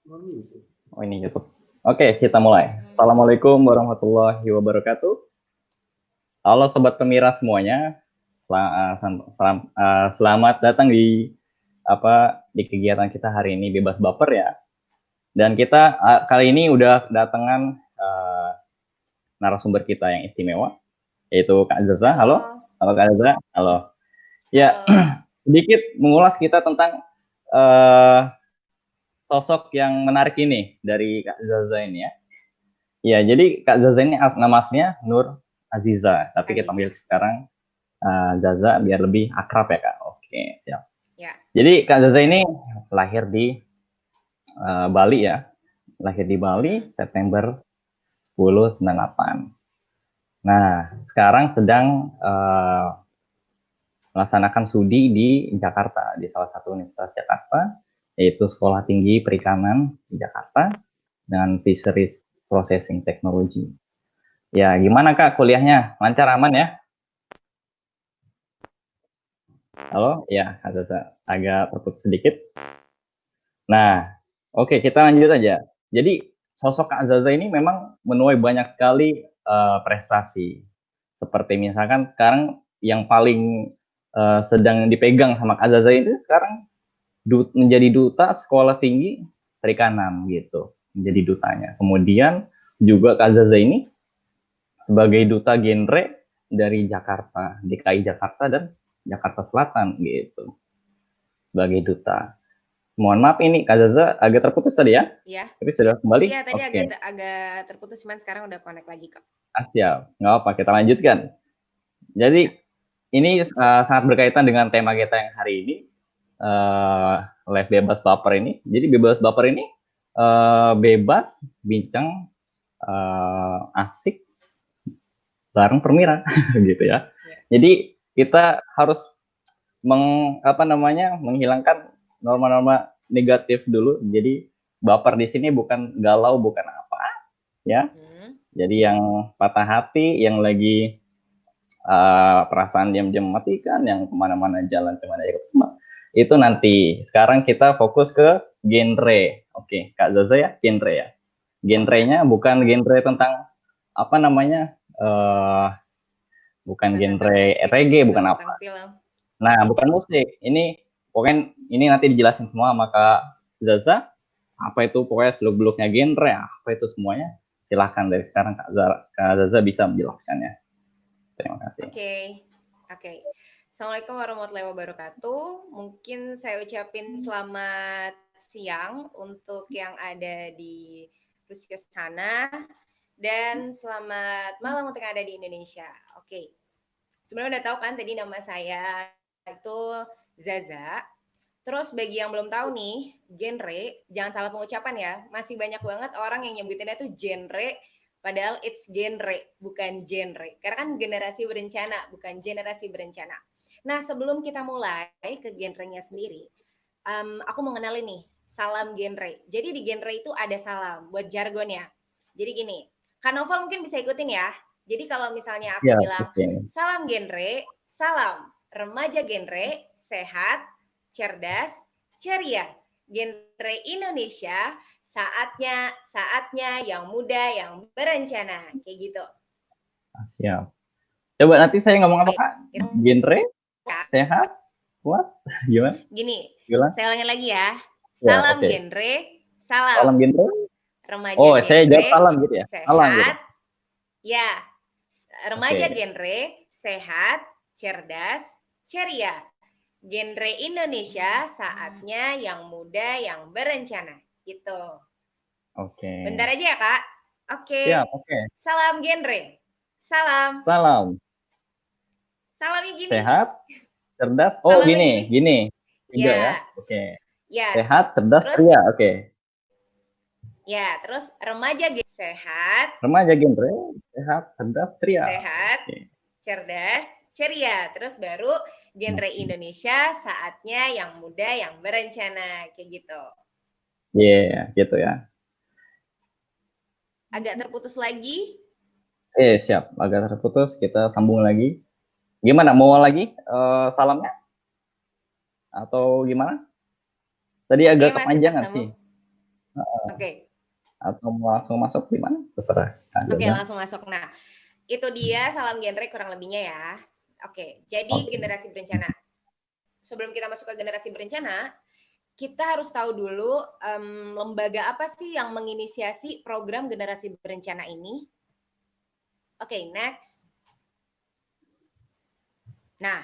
Oh, ini YouTube. Oke, kita mulai. Assalamualaikum warahmatullahi wabarakatuh. Halo Sobat Pemira semuanya. Selamat datang di kegiatan kita hari ini Bebas Baper ya. Dan kita kali ini udah kedatangan narasumber kita yang istimewa, yaitu Kak Zaza. Halo. Halo Kak Zaza. Halo. Ya, sedikit mengulas kita tentang sosok yang menarik ini dari Kak Zaza ini ya. Ya, jadi Kak Zaza ini nama aslinya Nur Aziza, tapi kita panggil sekarang Zaza biar lebih akrab ya Kak. Oke, siap. Ya. Jadi Kak Zaza ini lahir di Bali ya. Lahir di Bali September 1098. Nah, sekarang sedang melaksanakan studi di Jakarta, di salah satu universitas Jakarta, yaitu Sekolah Tinggi Perikanan di Jakarta dengan Fisheries Processing Technology. Ya, gimana Kak kuliahnya? Lancar, aman ya? Halo? Ya, Kak Zaza. Agak terputus sedikit. Nah, oke, kita lanjut aja. Jadi, sosok Kak Zaza ini memang menuai banyak sekali prestasi. Seperti misalkan sekarang yang paling sedang dipegang sama Kak Zaza itu sekarang menjadi duta Sekolah Tinggi Perikanan gitu. Menjadi dutanya. Kemudian juga Kak Zaza ini sebagai duta genre dari Jakarta, DKI Jakarta dan Jakarta Selatan gitu. Sebagai duta. Mohon maaf ini Kak Zaza agak terputus tadi ya? Iya. Tapi sudah kembali? Iya, tadi agak terputus, cuman sekarang udah connect lagi kok. Siap, nggak apa, kita lanjutkan. Jadi ini sangat berkaitan dengan tema kita yang hari ini, live bebas baper ini. Jadi bebas baper ini bebas, bincang, asik, bareng Permira gitu ya. Jadi kita harus menghilangkan norma-norma negatif dulu. Jadi baper di sini bukan galau, bukan apa ya. Jadi yang patah hati, yang lagi perasaan diam-diam matikan, yang kemana-mana jalan cuma aja itu nanti. Sekarang kita fokus ke genre. Oke, Kak Zaza ya, genre ya. Genrenya bukan genre tentang bukan genre reggae, bukan apa. Nah, bukan musik. Ini pokoknya ini nanti dijelasin semua sama Kak Zaza. Apa itu pokoknya seluk-beluknya genre, apa itu semuanya. Silahkan dari sekarang Kak Zaza bisa menjelaskannya. Terima kasih. Oke. Assalamualaikum warahmatullahi wabarakatuh. Mungkin saya ucapin selamat siang untuk yang ada di Rusia sana dan selamat malam untuk yang ada di Indonesia. Oke. Sebenarnya udah tahu kan tadi nama saya itu Zaza. Terus bagi yang belum tahu nih, genre, jangan salah pengucapan ya. Masih banyak banget orang yang nyebutinnya tuh genre, padahal it's genre, bukan genre. Karena kan generasi berencana, bukan generasi berencana. Nah, sebelum kita mulai ke genrenya sendiri, aku mau kenalin nih, salam genre. Jadi di genre itu ada salam, buat jargonnya. Jadi gini, Kak Novel mungkin bisa ikutin ya. Jadi kalau misalnya aku bilang, salam genre, salam remaja genre, sehat, cerdas, ceria. Genre Indonesia, saatnya yang muda, yang berencana. Kayak gitu. Siap. Coba nanti saya ngomong apa Kak? Genre, sehat, kuat, gimana? Gini, saya ulangin lagi ya. Ya, Salam genre, salam genre. Remaja Oh, genre, saya jawab salam gitu ya? Sehat, salam gitu. Ya, remaja genre, sehat, cerdas, ceria. Genre Indonesia, saatnya yang muda, yang berencana. Gitu. Oke. Bentar aja ya, Kak. Oke. Siap, oke. Salam genre. Salam. Salam. Salamnya gini. Sehat, cerdas. Oh, Salamnya gini. Tiga ya. Oke. Ya. Sehat, cerdas, Terus, ceria. Oke. Ya, terus remaja genre sehat. Remaja genre, sehat, cerdas, ceria. Sehat, cerdas, ceria. Terus baru genre Indonesia, saatnya yang muda, yang berencana. Kayak gitu. Iya, gitu ya. Agak terputus lagi. Siap. Agak terputus, kita sambung lagi. Gimana, mau lagi salamnya? Atau gimana? Tadi agak kepanjangan sih. Oke. Atau mau langsung masuk gimana? Terserah Kak Oke, Zaza. langsung masuk. Nah, itu dia salam genre kurang lebihnya ya. Oke, jadi Oke. generasi berencana. Sebelum kita masuk ke generasi berencana, kita harus tahu dulu lembaga apa sih yang menginisiasi program generasi berencana ini. Oke, next. Nah,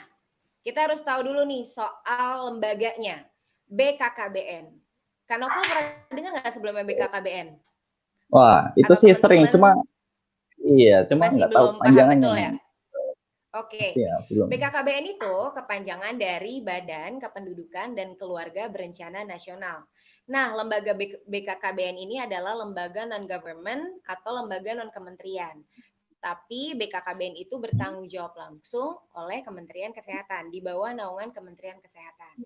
kita harus tahu dulu nih soal lembaganya, BKKBN. Kak Novel pernah dengar nggak sebelumnya BKKBN? Wah, itu Atau sih sering, teman-teman cuma masih nggak tahu belum paham kepanjangannya. betul ya? Oke, Masih ya, belum. BKKBN itu kepanjangan dari Badan Kependudukan dan Keluarga Berencana Nasional. Nah, lembaga BKKBN ini adalah lembaga non-government atau lembaga non-kementerian. Tapi BKKBN itu bertanggung jawab langsung oleh Kementerian Kesehatan, di bawah naungan Kementerian Kesehatan.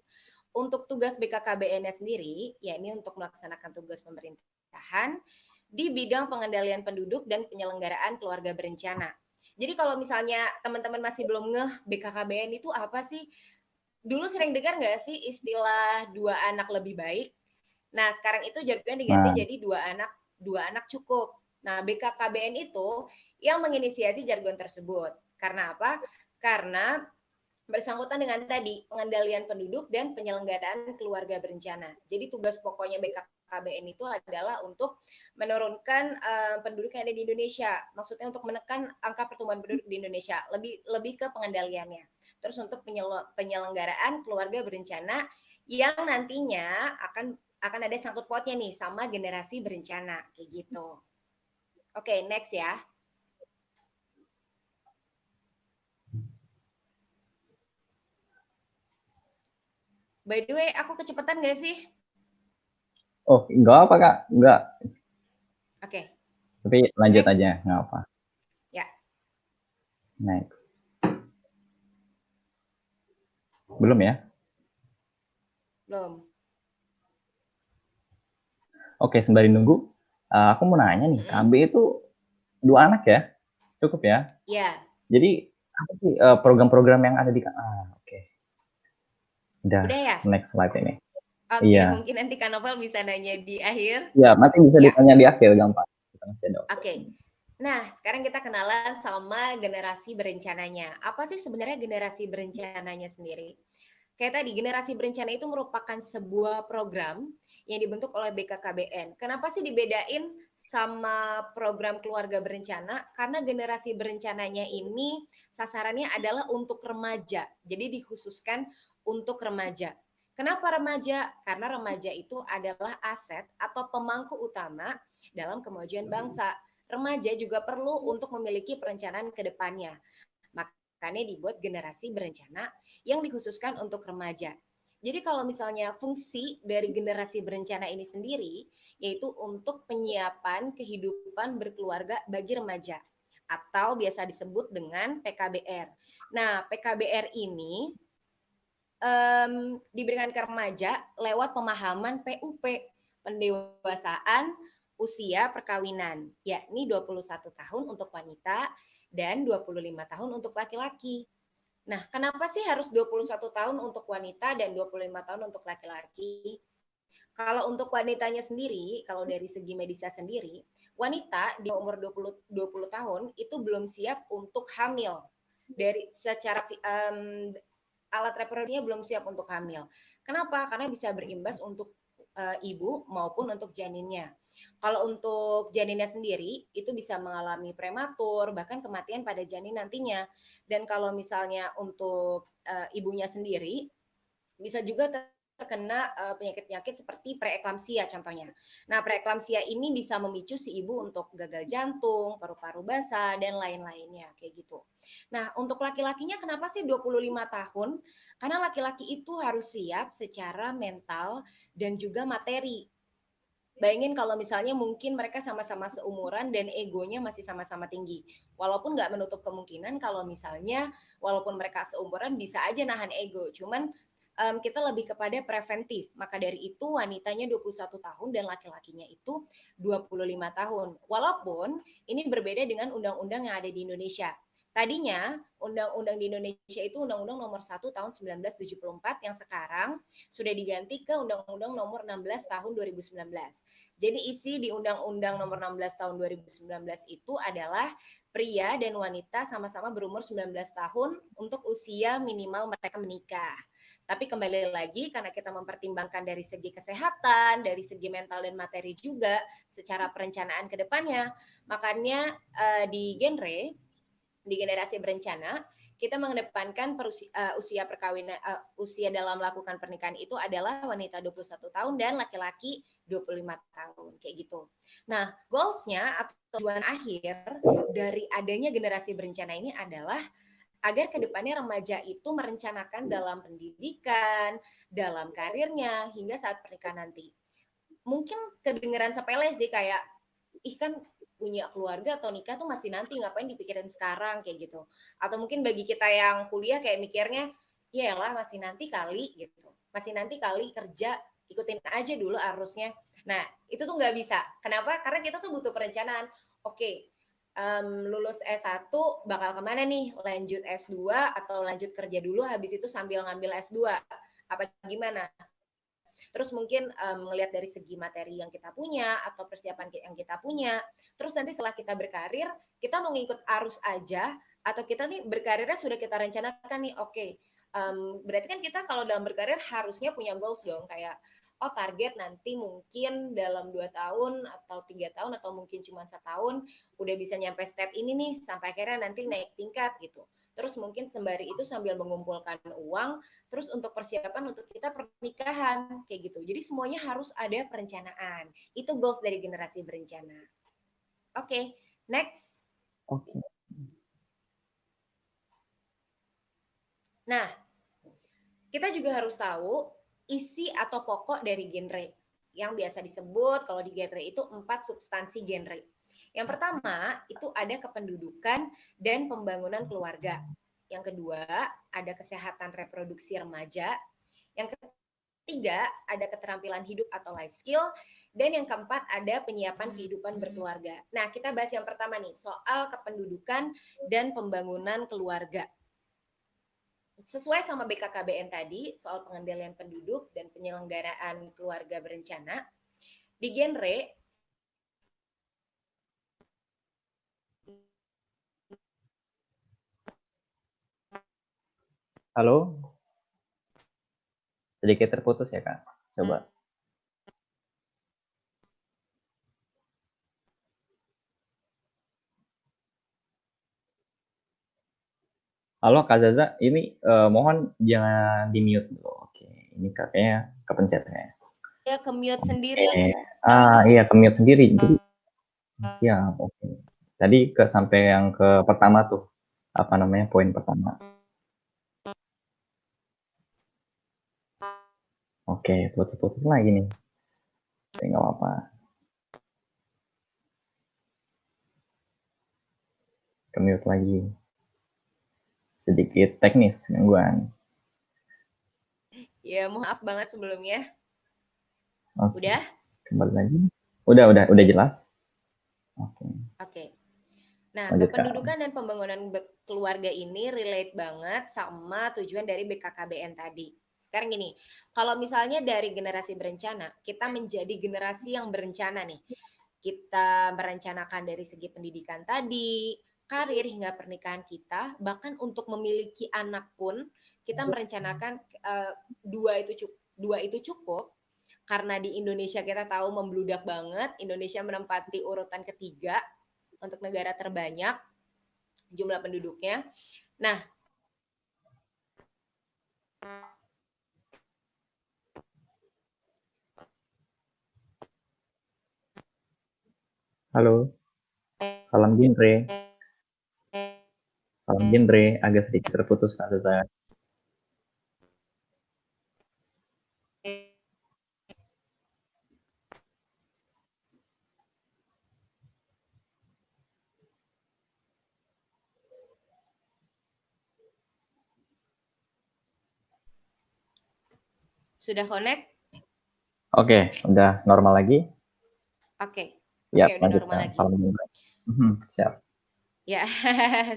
Untuk tugas BKKBN-nya sendiri, yakni untuk melaksanakan tugas pemerintahan di bidang pengendalian penduduk dan penyelenggaraan keluarga berencana. Jadi kalau misalnya teman-teman masih belum ngeh BKKBN itu apa sih? Dulu sering dengar nggak sih istilah dua anak lebih baik? Nah, sekarang itu jargonnya diganti Nah, jadi dua anak cukup. Nah, BKKBN itu yang menginisiasi jargon tersebut. Karena apa? Karena bersangkutan dengan tadi pengendalian penduduk dan penyelenggaraan keluarga berencana. Jadi tugas pokoknya BKKBN itu adalah untuk menurunkan penduduk yang ada di Indonesia. Maksudnya untuk menekan angka pertumbuhan penduduk di Indonesia, lebih ke pengendaliannya. Terus untuk penyelenggaraan keluarga berencana yang nantinya akan ada sangkut pautnya nih sama generasi berencana kayak gitu. Oke, next ya. By the way, aku kecepatan gak sih? oh enggak apa Kak, enggak. Oke, Tapi lanjut aja, next. nggak apa. Ya, Next. Belum ya? belum. Oke, sembari nunggu, aku mau nanya nih, Mm-mm. KB itu 2 anak ya? Cukup ya? Ya, Jadi apa sih program-program yang ada di oke. Udah udah ya? next slide ini. Oke, Iya. mungkin nanti Kak Novel bisa nanya di akhir. Ya, nanti bisa Ya, ditanya di akhir gampang. Kita masih ada waktu. oke. Nah, sekarang kita kenalan sama generasi berencananya. Apa sih sebenarnya generasi berencananya sendiri? Kayak tadi, generasi berencana itu merupakan sebuah program yang dibentuk oleh BKKBN. Kenapa sih dibedain sama program keluarga berencana? Karena generasi berencananya ini sasarannya adalah untuk remaja. Jadi dikhususkan untuk remaja. Kenapa remaja? Karena remaja itu adalah aset atau pemangku utama dalam kemajuan bangsa. Remaja juga perlu untuk memiliki perencanaan ke depannya. Makanya dibuat generasi berencana yang dikhususkan untuk remaja. Jadi kalau misalnya fungsi dari generasi berencana ini sendiri yaitu untuk penyiapan kehidupan berkeluarga bagi remaja atau biasa disebut dengan PKBR. Nah, PKBR ini diberikan ke remaja lewat pemahaman PUP, pendewasaan usia perkawinan, yakni 21 tahun untuk wanita dan 25 tahun untuk laki-laki. Nah, kenapa sih harus 21 tahun untuk wanita dan 25 tahun untuk laki-laki? Kalau untuk wanitanya sendiri, kalau dari segi medisnya sendiri, wanita di umur 20 tahun itu belum siap untuk hamil. Dari secara alat reproduksinya belum siap untuk hamil. Kenapa? Karena bisa berimbas untuk ibu maupun untuk janinnya. Kalau untuk janinnya sendiri itu bisa mengalami prematur bahkan kematian pada janin nantinya. Dan kalau misalnya untuk ibunya sendiri bisa juga terkena penyakit-penyakit seperti preeklamsia contohnya. Nah, preeklamsia ini bisa memicu si ibu untuk gagal jantung, paru-paru basah dan lain-lainnya kayak gitu. Nah, untuk laki-lakinya kenapa sih 25 tahun? Karena laki-laki itu harus siap secara mental dan juga materi. Bayangin kalau misalnya mungkin mereka sama-sama seumuran dan egonya masih sama-sama tinggi. Walaupun nggak menutup kemungkinan kalau misalnya walaupun mereka seumuran bisa aja nahan ego. Cuman kita lebih kepada preventif. Maka dari itu wanitanya 21 tahun dan laki-lakinya itu 25 tahun. Walaupun ini berbeda dengan undang-undang yang ada di Indonesia. Tadinya undang-undang di Indonesia itu Undang-Undang Nomor 1 Tahun 1974 yang sekarang sudah diganti ke Undang-Undang Nomor 16 Tahun 2019. Jadi isi di Undang-Undang Nomor 16 Tahun 2019 itu adalah pria dan wanita sama-sama berumur 19 tahun untuk usia minimal mereka menikah. Tapi kembali lagi karena kita mempertimbangkan dari segi kesehatan, dari segi mental dan materi juga secara perencanaan ke depannya, makanya di generasi berencana kita mengedepankan usia perkawinan usia dalam melakukan pernikahan itu adalah wanita 21 tahun dan laki-laki 25 tahun kayak gitu. Nah, goals-nya atau tujuan akhir dari adanya generasi berencana ini adalah agar kedepannya remaja itu merencanakan dalam pendidikan, dalam karirnya, hingga saat pernikahan nanti. Mungkin kedengeran sepele sih kayak, ih kan punya keluarga atau nikah tuh masih nanti, ngapain dipikirin sekarang kayak gitu. Atau mungkin bagi kita yang kuliah kayak mikirnya, ya lah masih nanti kali gitu. Masih nanti kali kerja, ikutin aja dulu arusnya. Nah, itu tuh nggak bisa. Kenapa? Karena kita tuh butuh perencanaan. Oke, lulus S1 bakal kemana nih? Lanjut S2 atau lanjut kerja dulu habis itu sambil ngambil S2? Apa gimana? Terus mungkin ngelihat dari segi materi yang kita punya atau persiapan yang kita punya. Terus nanti setelah kita berkarir, kita mau ngikut arus aja atau kita nih berkarirnya sudah kita rencanakan nih, oke, berarti kan kita kalau dalam berkarir harusnya punya goals dong, kayak oh target nanti mungkin dalam 2 tahun atau 3 tahun atau mungkin cuma setahun udah bisa nyampe step ini nih sampai akhirnya nanti naik tingkat gitu. Terus mungkin sembari itu sambil mengumpulkan uang, terus untuk persiapan untuk kita pernikahan kayak gitu. Jadi semuanya harus ada perencanaan. Itu goals dari generasi berencana. Oke, next. Oke. Nah, kita juga harus tahu isi atau pokok dari genre yang biasa disebut kalau di genre itu 4 substansi genre. Yang pertama itu ada kependudukan dan pembangunan keluarga. Yang kedua ada kesehatan reproduksi remaja. Yang ketiga ada keterampilan hidup atau life skill. Dan yang keempat ada penyiapan kehidupan berkeluarga. Nah, kita bahas yang pertama nih, soal kependudukan dan pembangunan keluarga. Sesuai sama BKKBN tadi, soal pengendalian penduduk dan penyelenggaraan keluarga berencana, di genre Halo? Sedikit terputus ya, Kak. Coba. Halo Kak Zaza, ini mohon jangan di-mute dulu. Oke, ini kakaknya kepencet ya. ya ke-mute sendiri. Iya ke-mute sendiri. Jadi, siap, oke. Tadi sampai yang ke pertama tuh, apa namanya, poin pertama. Oke, putus-putus lagi nih. Tapi nggak apa-apa. Ke-mute lagi. Sedikit teknis gangguan. Ya, maaf banget sebelumnya. Oke. Udah? Kembali lagi. Udah jelas. Oke. Oke. Nah, Lanjutkan. kependudukan dan pembangunan keluarga ini relate banget sama tujuan dari BKKBN tadi. Sekarang gini, kalau misalnya dari generasi berencana, kita menjadi generasi yang berencana nih. Kita merencanakan dari segi pendidikan tadi, karir hingga pernikahan kita, bahkan untuk memiliki anak pun kita merencanakan dua itu cukup karena di Indonesia kita tahu membludak banget, Indonesia menempati urutan ketiga untuk negara terbanyak jumlah penduduknya. Nah, Halo. Salam genre. Salam genre, agak sedikit terputus Kak Zaza. sudah connect? Oke, udah normal lagi? Oke. Ya, Oke, udah normal lanjutkan. lagi. Salam genre. Siap. Ya,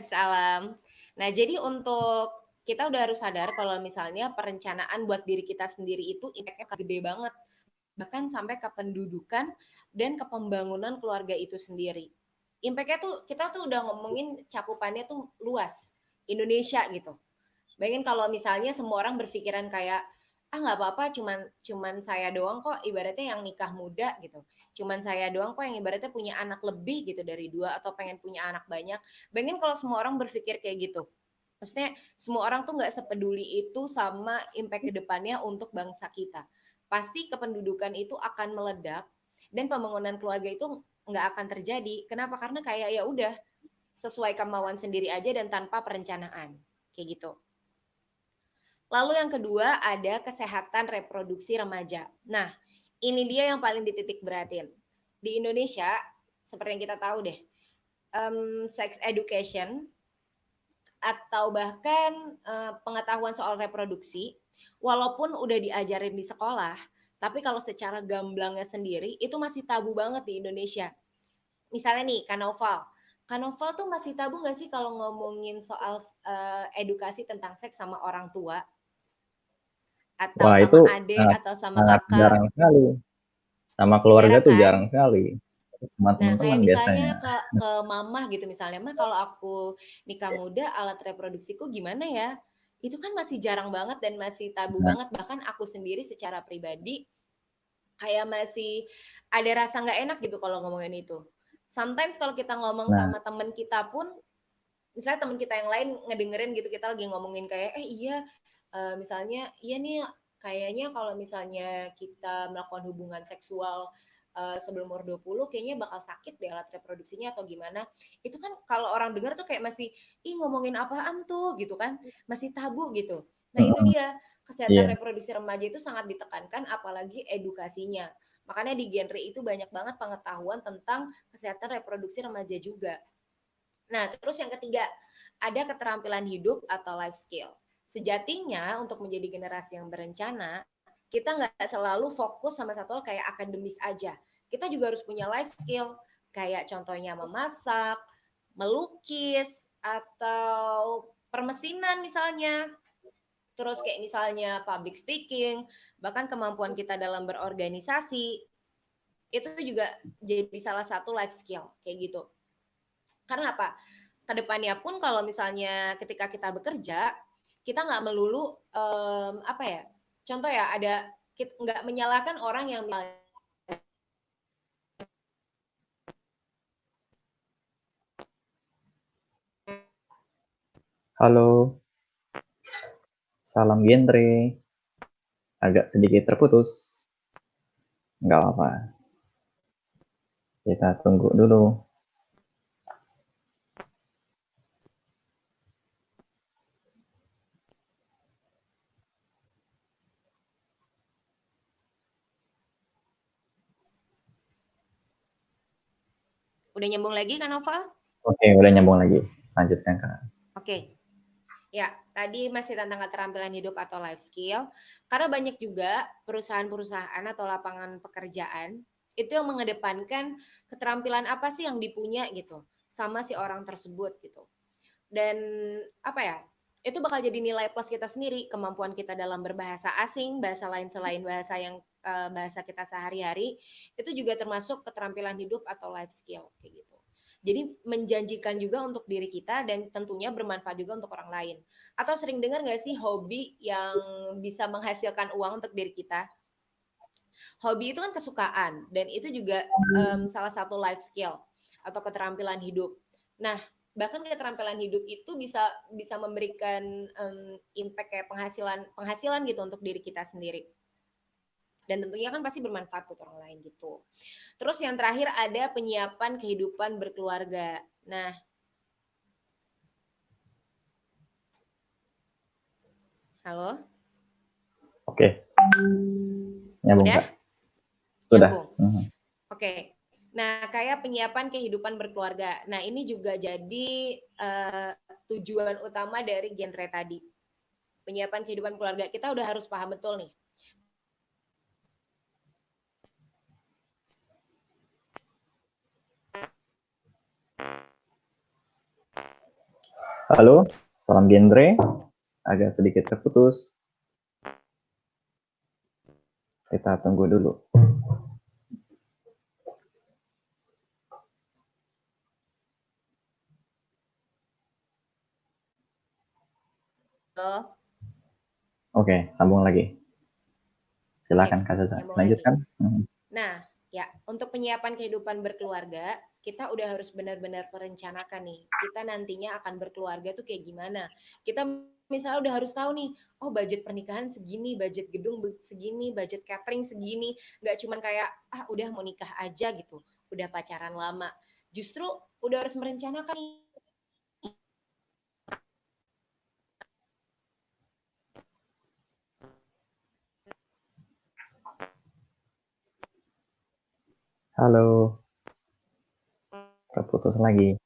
salam. Nah, jadi untuk kita udah harus sadar kalau misalnya perencanaan buat diri kita sendiri itu impact-nya gede banget, bahkan sampai ke pendudukan dan ke pembangunan keluarga itu sendiri. Impact-nya tuh kita tuh udah ngomongin cakupannya tuh luas, Indonesia gitu. Bayangin kalau misalnya semua orang berpikiran kayak ah nggak apa-apa, cuman cuman saya doang kok ibaratnya yang nikah muda gitu, cuman saya doang kok yang ibaratnya punya anak lebih gitu dari dua atau pengen punya anak banyak. Bayangin kalau semua orang berpikir kayak gitu, maksudnya semua orang tuh nggak sepeduli itu sama impact kedepannya untuk bangsa kita. Pasti kependudukan itu akan meledak dan pembangunan keluarga itu nggak akan terjadi. Kenapa? Karena kayak ya udah sesuai kemauan sendiri aja dan tanpa perencanaan kayak gitu. Lalu yang kedua ada kesehatan reproduksi remaja. Nah, ini dia yang paling dititik beratin. Di Indonesia, seperti yang kita tahu deh, sex education atau bahkan pengetahuan soal reproduksi, walaupun udah diajarin di sekolah, tapi kalau secara gamblangnya sendiri itu masih tabu banget di Indonesia. Misalnya nih, Kanoval. Kanoval tuh masih tabu nggak sih kalau ngomongin soal edukasi tentang seks sama orang tua? Atau Wah, itu sama adik sangat atau sama sangat kakak, jarang sekali. Sama keluarga jarang tuh kan? jarang sekali. Sama Nah, teman-teman kayak misalnya biasanya. ke mamah gitu misalnya, "Mah kalau aku nikah muda alat reproduksiku gimana ya?" Itu kan masih jarang banget dan masih tabu Nah, banget, bahkan aku sendiri secara pribadi kayak masih ada rasa nggak enak gitu kalau ngomongin itu. Sometimes kalau kita ngomong nah, sama temen kita pun, misalnya temen kita yang lain ngedengerin gitu kita lagi ngomongin kayak, iya, misalnya, iya nih kayaknya kalau misalnya kita melakukan hubungan seksual sebelum umur 20 kayaknya bakal sakit deh alat reproduksinya atau gimana. Itu kan kalau orang dengar tuh kayak masih, ih ngomongin apaan tuh gitu kan, masih tabu gitu. Nah itu mm-mm, dia, kesehatan iya. reproduksi remaja itu sangat ditekankan apalagi edukasinya. Makanya di genre itu banyak banget pengetahuan tentang kesehatan reproduksi remaja juga. Nah, terus yang ketiga, ada keterampilan hidup atau life skill. Sejatinya untuk menjadi generasi yang berencana, kita nggak selalu fokus sama satu hal kayak akademis aja. Kita juga harus punya life skill, kayak contohnya memasak, melukis, atau permesinan misalnya. Terus kayak misalnya public speaking, bahkan kemampuan kita dalam berorganisasi, itu juga jadi salah satu life skill, kayak gitu. Karena apa? Kedepannya pun kalau misalnya ketika kita bekerja, kita nggak melulu apa ya? Contoh ya ada nggak menyalahkan orang yang Halo, salam genre. Agak sedikit terputus. Nggak apa-apa. Kita tunggu dulu. udah nyambung lagi kan Nova? Oke, udah nyambung lagi. Lanjutkan, Kak. Oke. Ya, tadi masih tentang keterampilan hidup atau life skill. Karena banyak juga perusahaan-perusahaan atau lapangan pekerjaan itu yang mengedepankan keterampilan apa sih yang dipunya gitu sama si orang tersebut gitu. Dan apa ya, itu bakal jadi nilai plus kita sendiri, kemampuan kita dalam berbahasa asing, bahasa lain selain bahasa yang bahasa kita sehari-hari, itu juga termasuk keterampilan hidup atau life skill kayak gitu. Jadi menjanjikan juga untuk diri kita dan tentunya bermanfaat juga untuk orang lain. Atau sering dengar nggak sih hobi yang bisa menghasilkan uang untuk diri kita? Hobi itu kan kesukaan dan itu juga salah satu life skill atau keterampilan hidup. Nah, bahkan keterampilan hidup itu bisa bisa memberikan impact kayak penghasilan penghasilan gitu untuk diri kita sendiri. Dan tentunya kan pasti bermanfaat buat orang lain gitu. Terus yang terakhir ada penyiapan kehidupan berkeluarga. Nah, halo? Oke, nyambung, Udah? Kak. Sudah. Nyambung. Mhm. Oke. Nah, kayak penyiapan kehidupan berkeluarga. Nah, ini juga jadi tujuan utama dari genre tadi. Penyiapan kehidupan keluarga. Kita udah harus paham betul nih. Halo, salam genre. Agak sedikit terputus. Kita tunggu dulu. Halo. Oke, sambung lagi. Oke, Silakan Kak Zaza, nyambung lagi. lanjutkan. Nah, ya, untuk penyiapan kehidupan berkeluarga, kita udah harus benar-benar merencanakan nih. Kita nantinya akan berkeluarga tuh kayak gimana. Kita misalnya udah harus tahu nih, oh budget pernikahan segini, budget gedung segini, budget catering segini. Nggak cuman kayak, ah udah mau nikah aja gitu, udah pacaran lama. Justru udah harus merencanakan nih. Halo, terputus lagi.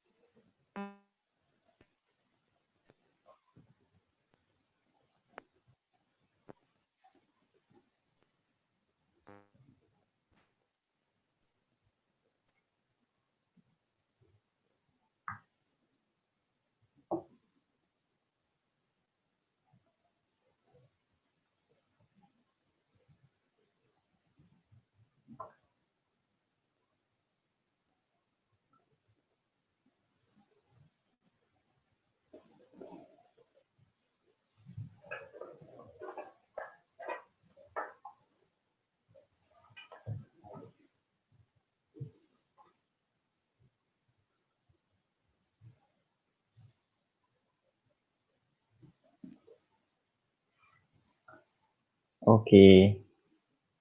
Oke,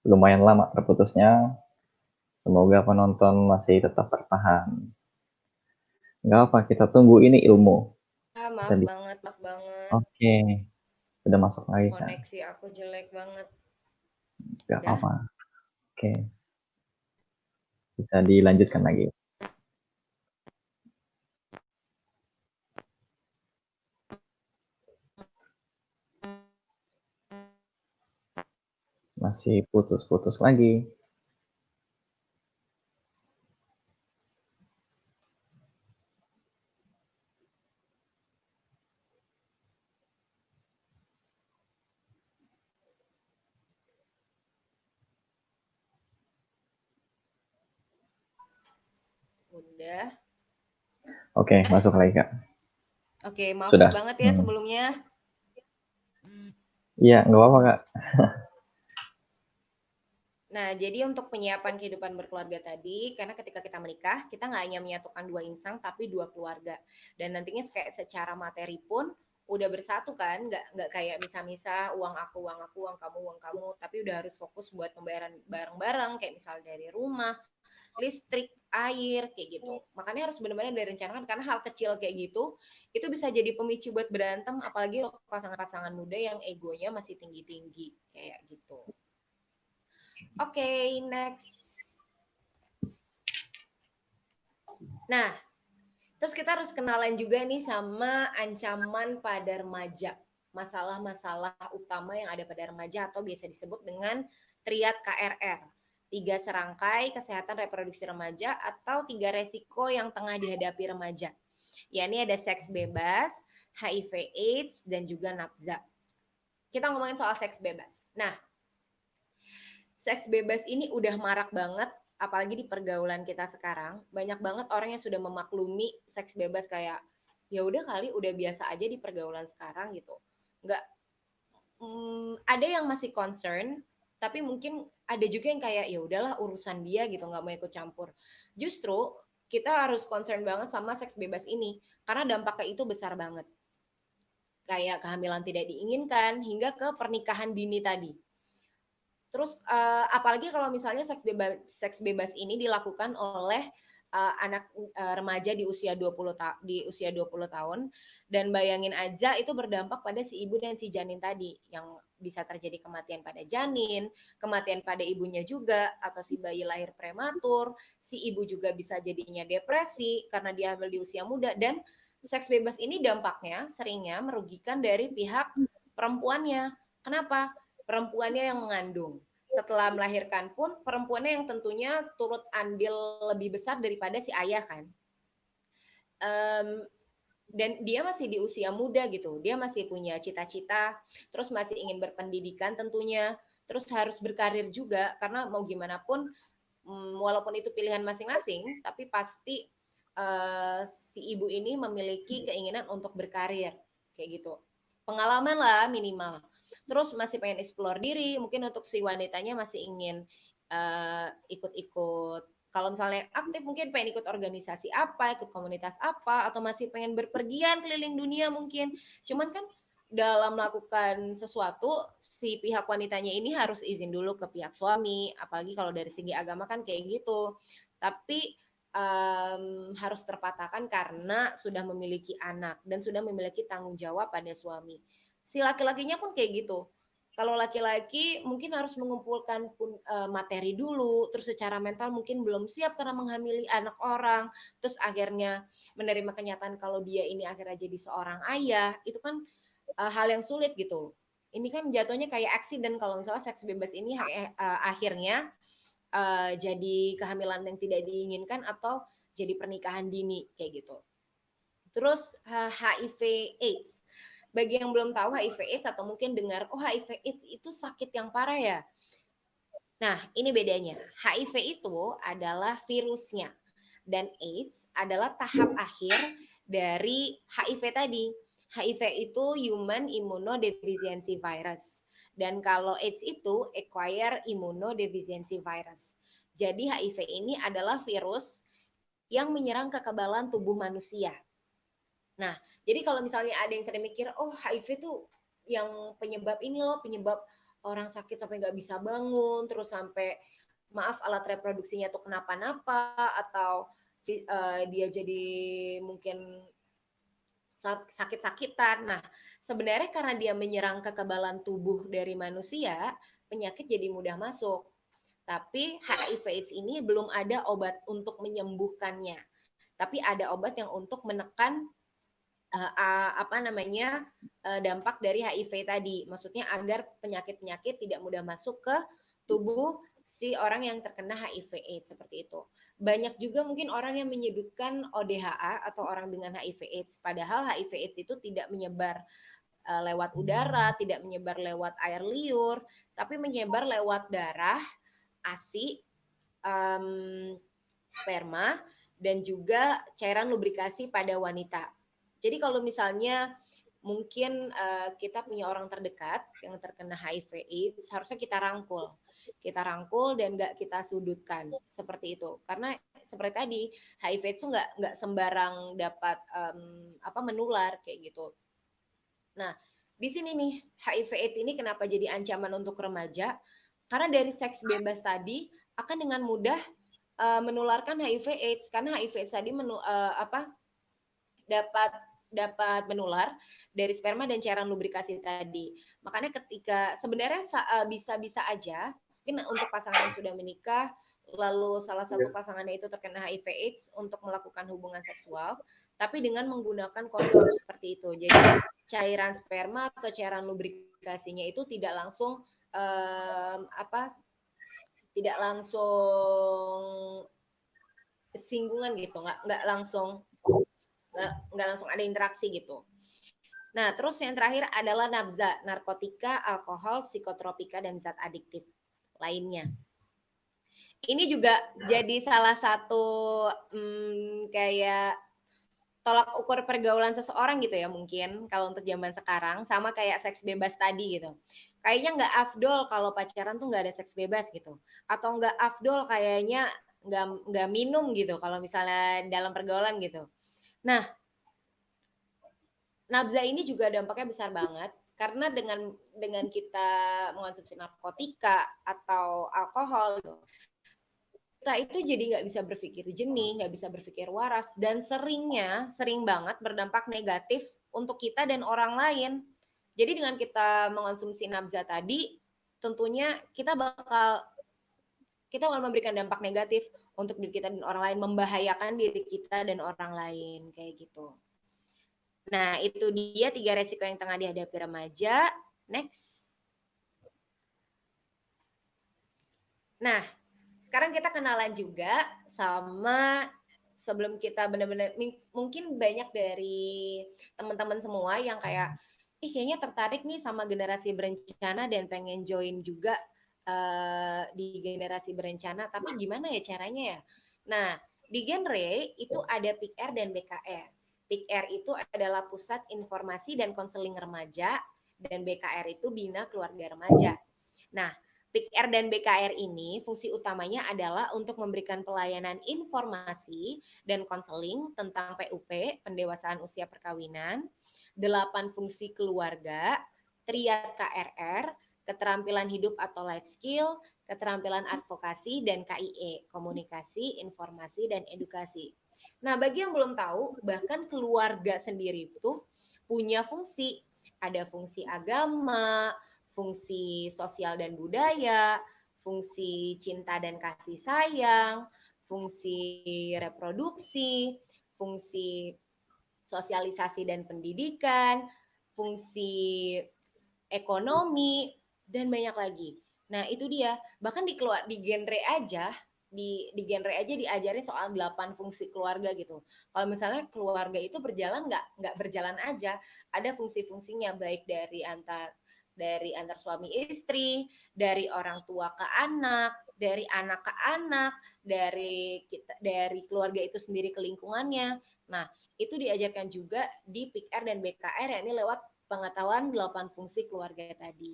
lumayan lama terputusnya. Semoga penonton masih tetap bertahan. Nggak apa, kita tunggu ini ilmu. Ah, maaf Tadi. banget, maaf banget. Oke, sudah masuk lagi Kak. Koneksi aku jelek banget. Nggak Udah? apa-apa. Oke, bisa dilanjutkan lagi. Masih putus-putus lagi. Udah. Oke, masuk lagi Kak. Oke, maaf Sudah. banget ya sebelumnya. Iya, nggak apa-apa Kak. Nah, jadi untuk penyiapan kehidupan berkeluarga tadi, karena ketika kita menikah, kita nggak hanya menyatukan dua insan, tapi dua keluarga. Dan nantinya kayak secara materi pun udah bersatu kan, nggak kayak misah-misah uang aku, uang kamu, tapi udah harus fokus buat pembayaran bareng-bareng, kayak misal dari rumah, listrik, air, kayak gitu. Makanya harus benar-benar direncanakan, karena hal kecil kayak gitu, itu bisa jadi pemicu buat berantem, apalagi pasangan-pasangan muda yang egonya masih tinggi-tinggi, kayak gitu. Oke, next. Nah, terus kita harus kenalan juga nih sama ancaman pada remaja. Masalah-masalah utama yang ada pada remaja atau biasa disebut dengan triad KRR. 3 serangkai kesehatan reproduksi remaja atau 3 resiko yang tengah dihadapi remaja. Ya, ini ada seks bebas, HIV AIDS, dan juga nafza. Kita ngomongin soal seks bebas. Nah, seks bebas ini udah marak banget, apalagi di pergaulan kita sekarang. Banyak banget orang yang sudah memaklumi seks bebas, kayak ya udah kali, udah biasa aja di pergaulan sekarang gitu. Nggak, ada yang masih concern, tapi mungkin ada juga yang kayak ya udahlah urusan dia gitu, nggak mau ikut campur. Justru kita harus concern banget sama seks bebas ini karena dampaknya itu besar banget. Kayak kehamilan tidak diinginkan hingga ke pernikahan dini tadi. Terus apalagi kalau misalnya seks bebas ini dilakukan oleh anak remaja di usia 20 tahun, dan bayangin aja itu berdampak pada si ibu dan si janin tadi, yang bisa terjadi kematian pada janin, kematian pada ibunya juga, atau si bayi lahir prematur, si ibu juga bisa jadinya depresi karena dia hamil di usia muda. Dan seks bebas ini dampaknya seringnya merugikan dari pihak perempuannya. Kenapa? Perempuannya yang mengandung. Setelah melahirkan pun perempuannya yang tentunya turut andil lebih besar daripada si ayah kan. Um, dan dia masih di usia muda gitu, dia masih punya cita-cita, terus masih ingin berpendidikan tentunya, terus harus berkarir juga karena mau gimana pun walaupun itu pilihan masing-masing, tapi pasti si ibu ini memiliki keinginan untuk berkarir kayak gitu. Pengalaman lah minimal. Terus masih pengen explore diri, mungkin untuk si wanitanya masih ingin ikut-ikut kalau misalnya aktif mungkin pengen ikut organisasi apa, ikut komunitas apa, atau masih pengen berpergian keliling dunia mungkin. Cuman kan dalam melakukan sesuatu, si pihak wanitanya ini harus izin dulu ke pihak suami, apalagi kalau dari segi agama kan kayak gitu. Tapi harus terpatahkan karena sudah memiliki anak dan sudah memiliki tanggung jawab pada suami. Si laki-lakinya pun kayak gitu. Kalau laki-laki mungkin harus mengumpulkan materi dulu, terus secara mental mungkin belum siap karena menghamili anak orang, terus akhirnya menerima kenyataan kalau dia ini akhirnya jadi seorang ayah, itu kan hal yang sulit gitu. Ini kan jatuhnya kayak accident kalau misalnya seks bebas ini akhirnya jadi kehamilan yang tidak diinginkan atau jadi pernikahan dini kayak gitu. Terus HIV AIDS. Bagi yang belum tahu HIV AIDS atau mungkin dengar, oh HIV AIDS itu sakit yang parah ya. Nah, ini bedanya. HIV itu adalah virusnya. Dan AIDS adalah tahap akhir dari HIV tadi. HIV itu Human Immunodeficiency Virus. Dan kalau AIDS itu Acquired Immunodeficiency Virus. Jadi HIV ini adalah virus yang menyerang kekebalan tubuh manusia. Nah, jadi kalau misalnya ada yang sering mikir, oh HIV tuh yang penyebab ini loh, penyebab orang sakit sampai nggak bisa bangun, terus sampai maaf alat reproduksinya tuh kenapa-napa, atau dia jadi mungkin sakit-sakitan. Nah, sebenarnya karena dia menyerang kekebalan tubuh dari manusia, penyakit jadi mudah masuk. Tapi HIV AIDS ini belum ada obat untuk menyembuhkannya. Tapi ada obat yang untuk menekan dampak dari HIV tadi. Maksudnya agar penyakit-penyakit tidak mudah masuk ke tubuh si orang yang terkena HIV AIDS seperti itu. Banyak juga mungkin orang yang menyebutkan ODHA atau orang dengan HIV AIDS, padahal HIV AIDS itu tidak menyebar lewat udara, tidak menyebar lewat air liur, tapi menyebar lewat darah, ASI, sperma, dan juga cairan lubrikasi pada wanita. Jadi kalau misalnya mungkin kita punya orang terdekat yang terkena HIV/AIDS, harusnya kita rangkul dan nggak kita sudutkan seperti itu. Karena seperti tadi HIV/AIDS itu nggak sembarang dapat menular kayak gitu. Nah, di sini nih HIV/AIDS ini kenapa jadi ancaman untuk remaja? Karena dari seks bebas tadi akan dengan mudah menularkan HIV/AIDS karena HIV/AIDS tadi dapat menular dari sperma dan cairan lubrikasi tadi. Makanya ketika sebenarnya bisa-bisa aja mungkin untuk pasangan yang sudah menikah lalu salah satu pasangannya itu terkena HIV/AIDS untuk melakukan hubungan seksual, tapi dengan menggunakan kondom seperti itu. Jadi cairan sperma atau cairan lubrikasinya itu tidak langsung tidak langsung singgungan gitu, nggak langsung ada interaksi gitu. Nah, terus yang terakhir adalah nafza, narkotika, alkohol, psikotropika, dan zat adiktif lainnya. Ini juga jadi salah satu kayak tolak ukur pergaulan seseorang gitu ya mungkin kalau untuk zaman sekarang sama kayak seks bebas tadi gitu. Kayaknya nggak afdol kalau pacaran tuh nggak ada seks bebas gitu. Atau nggak afdol kayaknya nggak minum gitu kalau misalnya dalam pergaulan gitu. Nah, nafza ini juga dampaknya besar banget karena dengan kita mengonsumsi narkotika atau alkohol kita itu jadi nggak bisa berpikir jernih, nggak bisa berpikir waras dan sering banget berdampak negatif untuk kita dan orang lain. Jadi dengan kita mengonsumsi nafza tadi tentunya kita bakal memberikan dampak negatif untuk diri kita dan orang lain, membahayakan diri kita dan orang lain kayak gitu. Nah, itu dia 3 resiko yang tengah dihadapi remaja. Next. Nah, sekarang kita kenalan juga sama sebelum kita benar-benar mungkin banyak dari teman-teman semua yang kayak kayaknya tertarik nih sama generasi berencana dan pengen join juga di generasi berencana, tapi gimana ya caranya ya? Nah, di genre itu ada PIKR dan BKR. PIKR itu adalah Pusat Informasi dan Konseling Remaja, dan BKR itu Bina Keluarga Remaja. Nah, PIKR dan BKR ini fungsi utamanya adalah untuk memberikan pelayanan informasi dan konseling tentang PUP, pendewasaan usia perkawinan, 8 fungsi keluarga, triad KRR, keterampilan hidup atau life skill, keterampilan advokasi, dan KIE, komunikasi, informasi, dan edukasi. Nah, bagi yang belum tahu, bahkan keluarga sendiri itu punya fungsi. Ada fungsi agama, fungsi sosial dan budaya, fungsi cinta dan kasih sayang, fungsi reproduksi, fungsi sosialisasi dan pendidikan, fungsi ekonomi, dan banyak lagi. Nah, itu dia. Bahkan di genre aja, di genre aja diajarin soal 8 fungsi keluarga gitu. Kalau misalnya keluarga itu berjalan nggak berjalan aja, ada fungsi-fungsinya baik dari antar suami istri, dari orang tua ke anak, dari anak ke anak, dari keluarga itu sendiri ke lingkungannya. Nah, itu diajarkan juga di PIKR dan BKR, yakni lewat pengetahuan 8 fungsi keluarga tadi.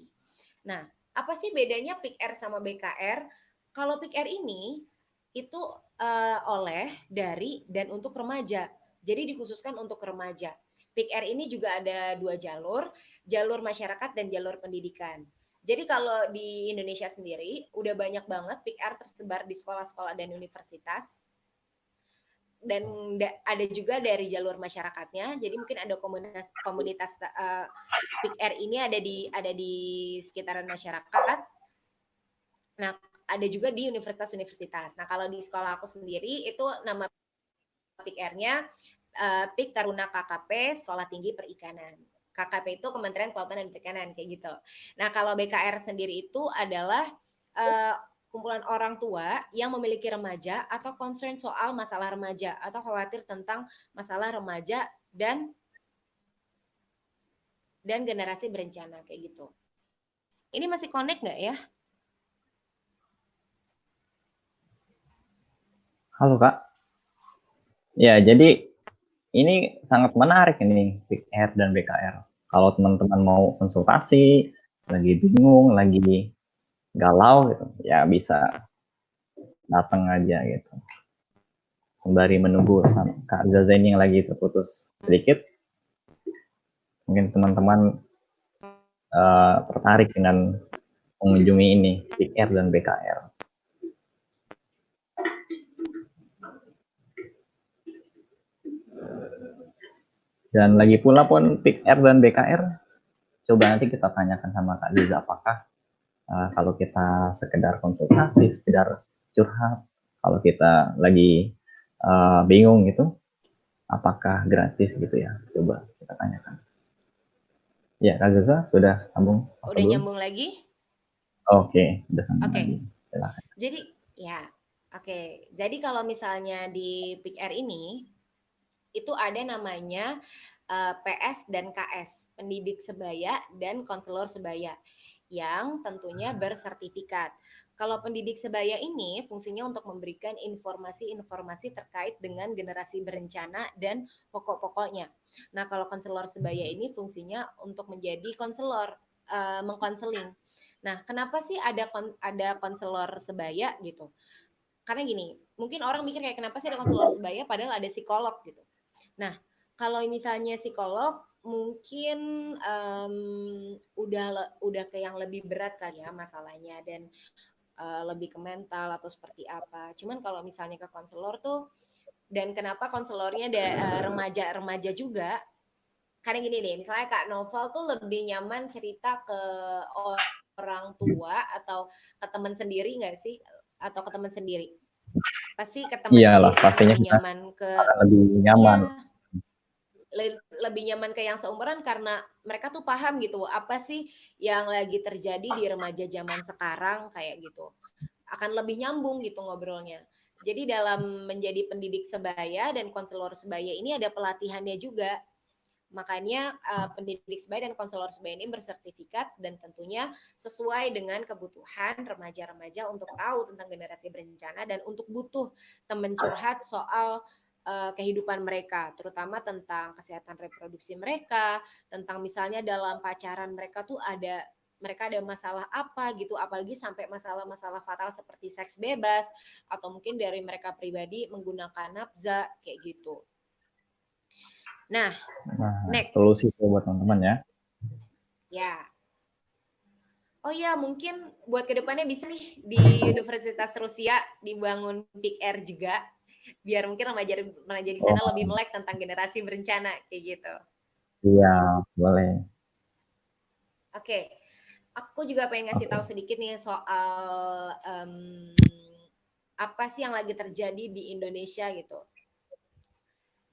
Nah, apa sih bedanya PIKR sama BKR? Kalau PIKR ini itu oleh, dari, dan untuk remaja. Jadi dikhususkan untuk remaja. PIKR ini juga ada 2 jalur masyarakat dan jalur pendidikan. Jadi kalau di Indonesia sendiri udah banyak banget PIKR tersebar di sekolah-sekolah dan universitas, dan ada juga dari jalur masyarakatnya. Jadi mungkin ada komunitas PIKR ini ada di sekitaran masyarakat. Nah, ada juga di universitas-universitas. Nah, kalau di sekolah aku sendiri itu nama PIKR-nya PIK Taruna KKP Sekolah Tinggi Perikanan. KKP itu Kementerian Kelautan dan Perikanan, kayak gitu. Nah, kalau BKR sendiri itu adalah kumpulan orang tua yang memiliki remaja atau concern soal masalah remaja atau khawatir tentang masalah remaja dan generasi berencana, kayak gitu. Ini masih connect nggak ya? Halo Kak. Ya, jadi ini sangat menarik ini PIKR dan BKR. Kalau teman-teman mau konsultasi, lagi bingung, lagi galau gitu, ya bisa datang aja gitu. Sembari menunggu Kak Zaza ini yang lagi terputus sedikit, mungkin teman-teman tertarik dengan mengunjungi ini PIKR dan BKR. Dan lagi pula pun PIKR dan BKR, coba nanti kita tanyakan sama Kak Zaza apakah kalau kita sekedar konsultasi, sekedar curhat, kalau kita lagi bingung gitu, apakah gratis gitu ya? Coba kita tanyakan. Ya, Kak Zaza sudah sambung? Udah nyambung lagi? Oke, udah sambung lagi. Silakan. Jadi, ya, oke. Jadi kalau misalnya di PIKR ini, itu ada namanya PS dan KS, pendidik sebaya dan konselor sebaya, yang tentunya bersertifikat. Kalau pendidik sebaya ini fungsinya untuk memberikan informasi-informasi terkait dengan generasi berencana dan pokok-pokoknya. Nah, kalau konselor sebaya ini fungsinya untuk menjadi konselor, mengkonseling. Nah, kenapa sih ada konselor sebaya gitu? Karena gini, mungkin orang mikir kayak kenapa sih ada konselor sebaya padahal ada psikolog gitu. Nah, kalau misalnya psikolog mungkin udah ke yang lebih berat kan ya masalahnya, dan lebih ke mental atau seperti apa. Cuman kalau misalnya ke konselor tuh, dan kenapa konselornya ada remaja-remaja juga, karena gini deh, misalnya Kak Novel tuh lebih nyaman cerita ke orang tua atau ke teman sendiri nggak sih? Atau ke teman sendiri? Pasti ke teman Iyalah, sendiri kan, pastinya lebih kita nyaman ke, lebih nyaman. ya, lebih nyaman ke yang seumuran karena mereka tuh paham gitu apa sih yang lagi terjadi di remaja zaman sekarang, kayak gitu akan lebih nyambung gitu ngobrolnya. Jadi dalam menjadi pendidik sebaya dan konselor sebaya ini ada pelatihannya juga. Makanya pendidik sebaya dan konselor sebaya ini bersertifikat dan tentunya sesuai dengan kebutuhan remaja-remaja untuk tahu tentang generasi berencana dan untuk butuh teman curhat soal kehidupan mereka, terutama tentang kesehatan reproduksi mereka, tentang misalnya dalam pacaran mereka tuh mereka ada masalah apa gitu, apalagi sampai masalah-masalah fatal seperti seks bebas atau mungkin dari mereka pribadi menggunakan nafza kayak gitu. Nah, solusi next. buat teman-teman ya. Ya. Oh ya, mungkin buat kedepannya bisa nih di Universitas Rusia dibangun Big Air juga, biar mungkin remaja di sana lebih melek tentang generasi berencana kayak gitu. Iya, boleh. Oke, aku juga pengen ngasih tahu sedikit nih soal apa sih yang lagi terjadi di Indonesia gitu.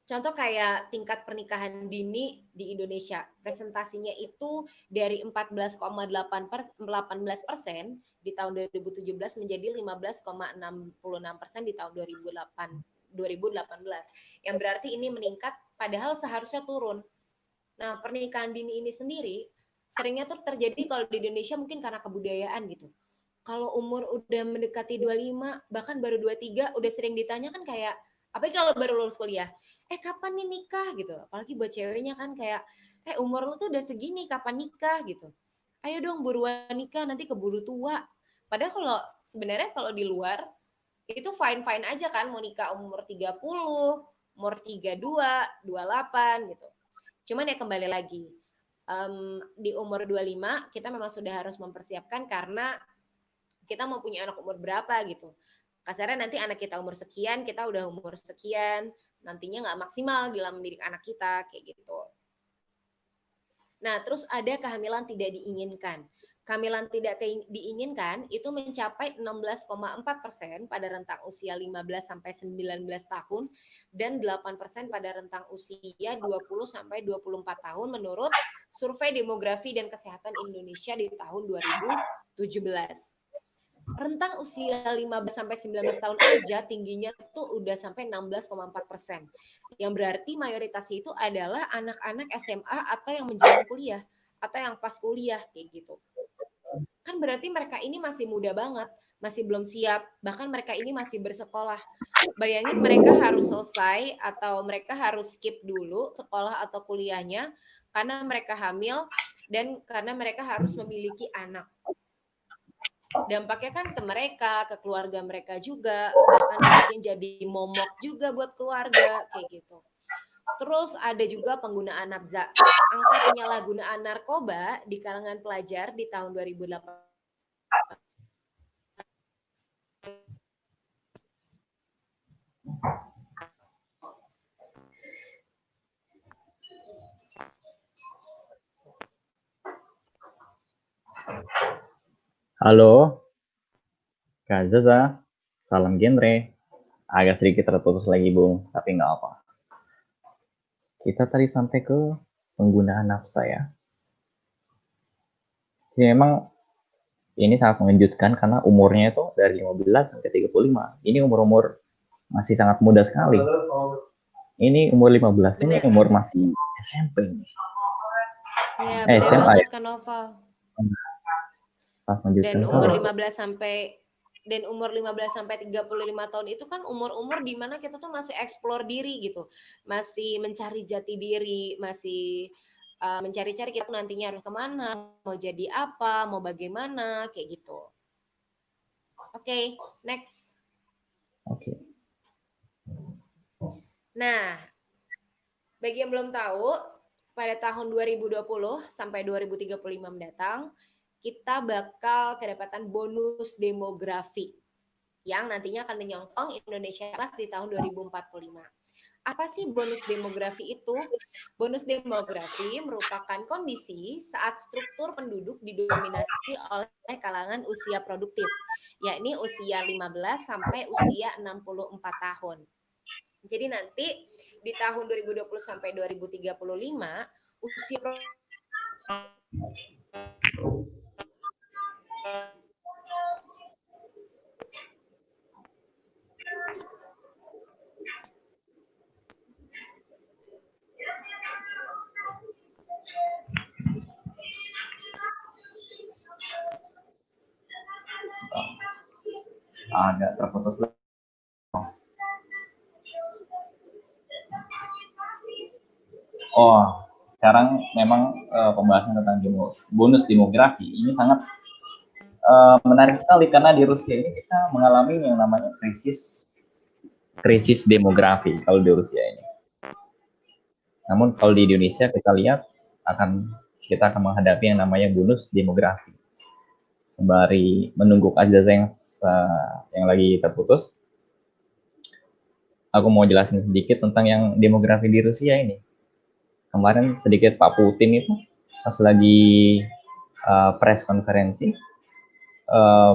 Contoh kayak tingkat pernikahan dini di Indonesia, presentasinya itu dari 14,18% di tahun 2017 menjadi 15,66% di tahun 2018. Yang berarti ini meningkat padahal seharusnya turun. Nah, pernikahan dini ini sendiri seringnya tuh terjadi kalau di Indonesia mungkin karena kebudayaan gitu. Kalau umur udah mendekati 25, bahkan baru 23 udah sering ditanya kan kayak apalagi kalau baru lulus kuliah, kapan nih nikah gitu. Apalagi buat ceweknya kan kayak umur lu tuh udah segini kapan nikah gitu. Ayo dong buruan nikah nanti keburu tua. Padahal kalau sebenarnya kalau di luar itu fine-fine aja kan mau nikah umur 30, umur 32, 28 gitu. Cuman ya kembali lagi, di umur 25 kita memang sudah harus mempersiapkan karena kita mau punya anak umur berapa gitu. Kasarnya nanti anak kita umur sekian, kita udah umur sekian, nantinya nggak maksimal dalam mendidik anak kita, kayak gitu. Nah, terus ada kehamilan tidak diinginkan. Kehamilan tidak diinginkan itu mencapai 16,4% pada rentang usia 15 sampai 19 tahun dan 8% pada rentang usia 20 sampai 24 tahun menurut Survei Demografi dan Kesehatan Indonesia di tahun 2017. Rentang usia 15 sampai 19 tahun aja tingginya tuh udah sampai 16,4%. Yang berarti mayoritas itu adalah anak-anak SMA atau yang menjelang kuliah atau yang pas kuliah kayak gitu. Kan berarti mereka ini masih muda banget, masih belum siap, bahkan mereka ini masih bersekolah. Bayangin mereka harus selesai atau mereka harus skip dulu sekolah atau kuliahnya karena mereka hamil dan karena mereka harus memiliki anak. Dampaknya kan ke mereka, ke keluarga mereka juga, bahkan mungkin jadi momok juga buat keluarga, kayak gitu. Terus ada juga penggunaan nafza. Angka penyalahgunaan narkoba di kalangan pelajar di tahun 2008. Halo, Kak Zaza, salam genre. Agak sedikit terputus lagi, Bung, tapi nggak apa. Kita tadi sampai ke penggunaan nafsa ya. Jadi memang ini sangat mengejutkan karena umurnya itu dari 15 sampai 35. Ini umur-umur masih sangat muda sekali. Ini umur 15 ini umur masih SMP nih. Ya, benar SMA banget ya. kan Noval. Dan umur 15 sampai 35 tahun itu kan umur-umur di mana kita tuh masih explore diri gitu. Masih mencari jati diri, masih mencari-cari kita tuh nantinya harus kemana, mau jadi apa, mau bagaimana, kayak gitu. Oke, next. Oke. Nah, bagi yang belum tahu, pada tahun 2020 sampai 2035 mendatang, kita bakal kedapatan bonus demografi yang nantinya akan menyongsong Indonesia Emas di tahun 2045. Apa sih bonus demografi itu? Bonus demografi merupakan kondisi saat struktur penduduk didominasi oleh kalangan usia produktif, yakni usia 15 sampai usia 64 tahun. Jadi nanti di tahun 2020 sampai 2035 usia agak terputus. Oh, sekarang memang pembahasan tentang bonus demografi ini sangat menarik sekali karena di Rusia ini kita mengalami yang namanya krisis demografi kalau di Rusia ini. Namun kalau di Indonesia kita lihat kita akan menghadapi yang namanya bonus demografi. Sembari menunggu Kak Zaza yang lagi terputus, aku mau jelasin sedikit tentang yang demografi di Rusia ini. Kemarin sedikit Pak Putin itu pas lagi press konferensi,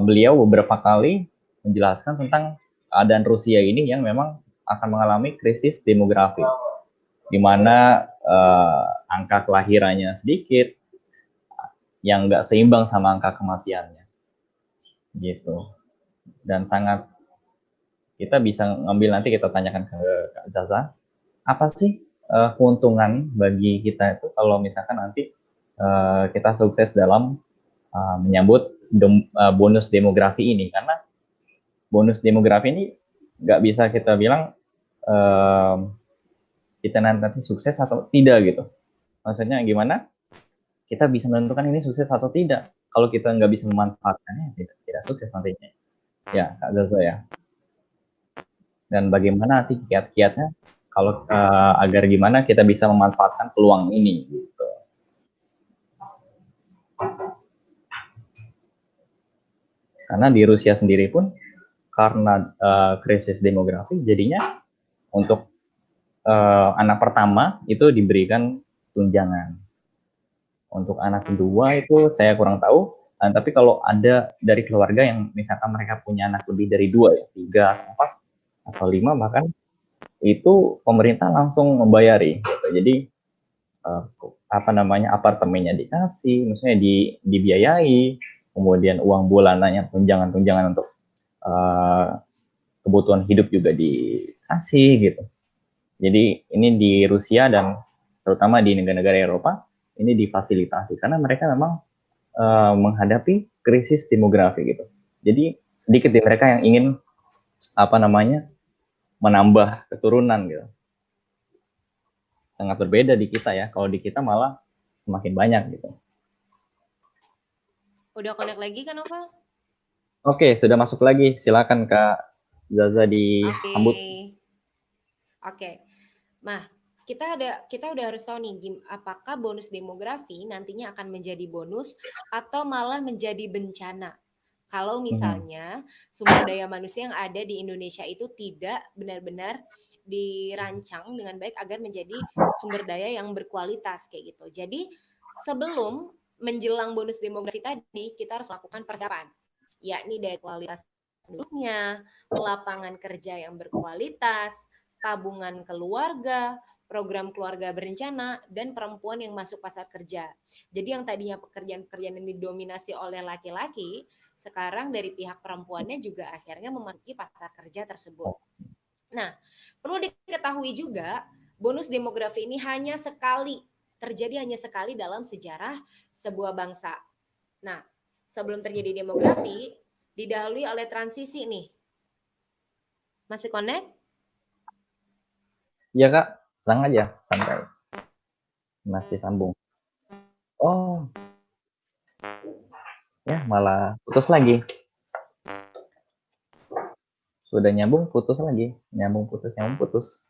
beliau beberapa kali menjelaskan tentang keadaan Rusia ini yang memang akan mengalami krisis demografi, di mana angka kelahirannya sedikit, yang nggak seimbang sama angka kematiannya, gitu. Dan kita bisa ngambil, nanti kita tanyakan ke Kak Zaza, apa sih keuntungan bagi kita itu kalau misalkan nanti kita sukses dalam menyambut bonus demografi ini, karena bonus demografi ini nggak bisa kita bilang kita nanti sukses atau tidak gitu. Maksudnya gimana? Kita bisa menentukan ini sukses atau tidak. Kalau kita nggak bisa memanfaatkannya, tidak sukses nantinya. Ya, Kak Zaza ya. Dan bagaimana nanti kiat-kiatnya kalau agar gimana kita bisa memanfaatkan peluang ini gitu. Karena di Rusia sendiri pun karena krisis demografi, jadinya untuk anak pertama itu diberikan tunjangan. Untuk anak kedua itu saya kurang tahu, tapi kalau ada dari keluarga yang misalkan mereka punya anak lebih dari 2 ya, 3, 4, atau 5 bahkan, itu pemerintah langsung membayari gitu. Jadi apartemennya dikasih, maksudnya dibiayai, kemudian uang bulanannya, tunjangan untuk kebutuhan hidup juga dikasih gitu. Jadi ini di Rusia dan terutama di negara-negara Eropa ini difasilitasi karena mereka memang menghadapi krisis demografi gitu. Jadi sedikit di mereka yang ingin menambah keturunan gitu. Sangat berbeda di kita ya. Kalau di kita malah semakin banyak gitu. Udah connect lagi kan, Novel? Oke, sudah masuk lagi. Silakan Kak Zaza disambut. Oke. Nah, kita udah harus tahu nih apakah bonus demografi nantinya akan menjadi bonus atau malah menjadi bencana. Kalau misalnya sumber daya manusia yang ada di Indonesia itu tidak benar-benar dirancang dengan baik agar menjadi sumber daya yang berkualitas kayak gitu. Jadi sebelum menjelang bonus demografi tadi, kita harus melakukan persiapan, yakni dari kualitas penduduknya, lapangan kerja yang berkualitas, tabungan keluarga, program keluarga berencana, dan perempuan yang masuk pasar kerja. Jadi yang tadinya pekerjaan-pekerjaan yang didominasi oleh laki-laki, sekarang dari pihak perempuannya juga akhirnya memasuki pasar kerja tersebut. Nah, perlu diketahui juga, bonus demografi ini terjadi hanya sekali dalam sejarah sebuah bangsa. Nah, sebelum terjadi demografi, didahului oleh transisi nih. Masih connect? Iya Kak, tenang aja, santai. Masih sambung. Oh, ya malah putus lagi. Sudah nyambung, putus lagi. Nyambung, putus.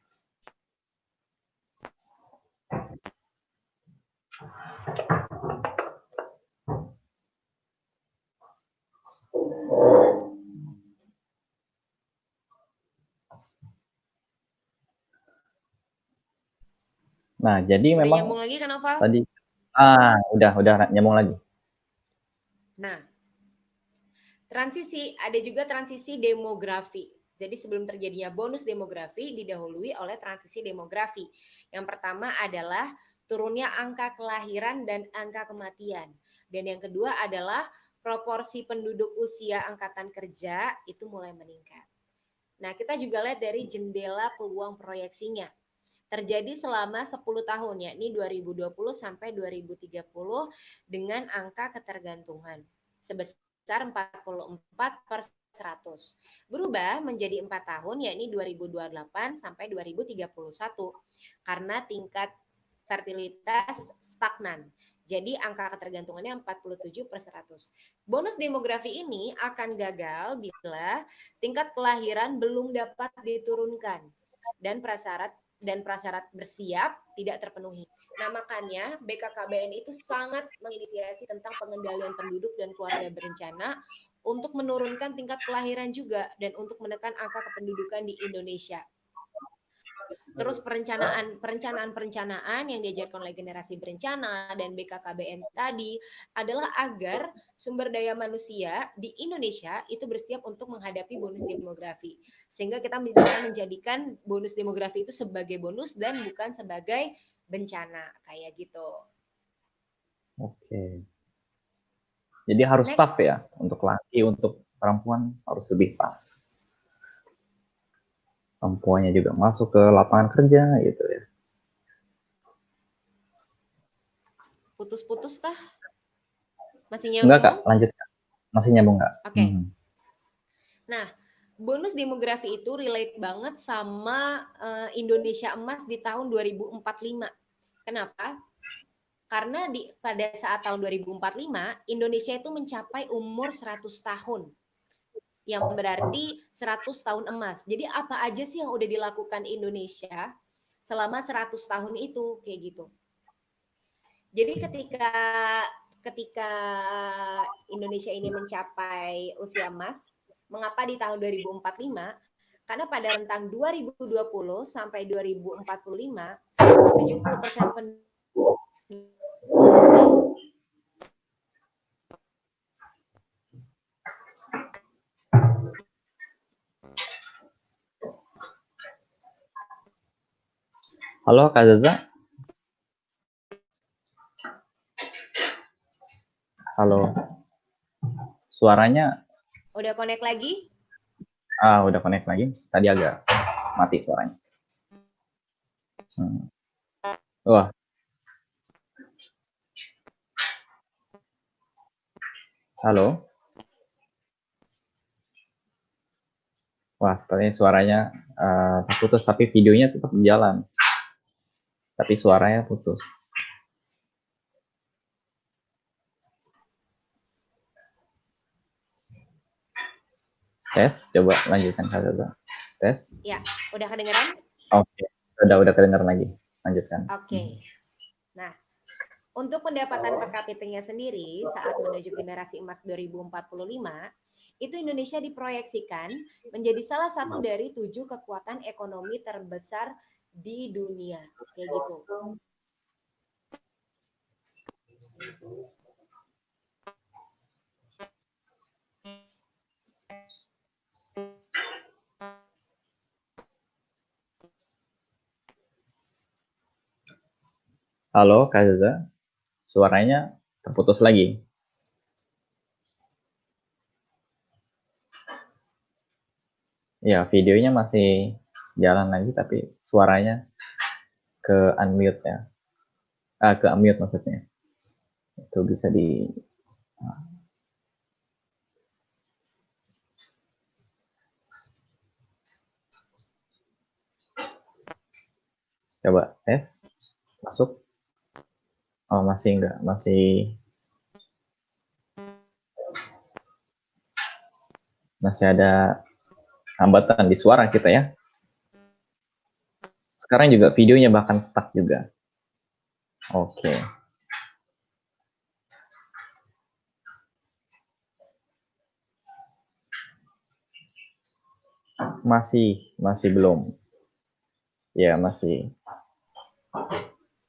Nah, jadi Udah memang nyambung lagi kan, Noval? tadi udah nyambung lagi. Nah, ada juga transisi demografi. Jadi sebelum terjadinya bonus demografi didahului oleh transisi demografi. Yang pertama adalah turunnya angka kelahiran dan angka kematian. Dan yang kedua adalah proporsi penduduk usia angkatan kerja itu mulai meningkat. Nah, kita juga lihat dari jendela peluang proyeksinya. Terjadi selama 10 tahun, yakni 2020 sampai 2030 dengan angka ketergantungan sebesar 44% 100. Berubah menjadi 4 tahun, yakni 2028 sampai 2031. Karena tingkat fertilitas stagnan. Jadi angka ketergantungannya 47/100. Bonus demografi ini akan gagal bila tingkat kelahiran belum dapat diturunkan dan prasyarat bersiap tidak terpenuhi. Nah, makanya BKKBN itu sangat menginisiasi tentang pengendalian penduduk dan keluarga berencana untuk menurunkan tingkat kelahiran juga dan untuk menekan angka kependudukan di Indonesia. Terus perencanaan yang diajarkan oleh generasi berencana dan BKKBN tadi adalah agar sumber daya manusia di Indonesia itu bersiap untuk menghadapi bonus demografi. Sehingga kita bisa menjadikan bonus demografi itu sebagai bonus dan bukan sebagai bencana, kayak gitu. Oke. Jadi harus tough ya, untuk laki, untuk perempuan harus lebih tough. Perempuannya juga masuk ke lapangan kerja gitu ya. Putus-putus kah? Masih nyambung? Enggak Kak, lanjut. Masih nyambung Kak? Oke. Nah, bonus demografi itu relate banget sama Indonesia Emas di tahun 2045. Kenapa? Karena pada saat tahun 2045, Indonesia itu mencapai umur 100 tahun. Yang berarti 100 tahun emas. Jadi apa aja sih yang udah dilakukan Indonesia selama 100 tahun itu, kayak gitu. Jadi ketika Indonesia ini mencapai usia emas, mengapa di tahun 2045? Karena pada rentang 2020 sampai 2045, 70% penduduk Halo Kak Zaza. Halo. Suaranya udah connect lagi? Udah connect lagi. Tadi agak mati suaranya. Wah. Halo. Wah, sepertinya suaranya putus, tapi videonya tetap jalan. Tapi suaranya putus. Tes, coba lanjutkan Kak Zaza. Tes. Ya, udah kedengeran? Oke, udah kedengeran lagi. Lanjutkan. Oke. Nah, untuk pendapatan per kapitanya sendiri saat menuju generasi emas 2045, itu Indonesia diproyeksikan menjadi salah satu dari 7 kekuatan ekonomi terbesar di dunia. Kayak gitu. Halo Kak Zaza, suaranya terputus lagi. Ya, videonya masih jalan lagi, tapi suaranya ke unmute ya. Ke unmute maksudnya. Itu bisa di... Coba tes, masuk. Oh, masih enggak, masih ada hambatan di suara kita ya. Sekarang juga videonya bahkan stuck juga. Oke. Masih belum. Ya, masih.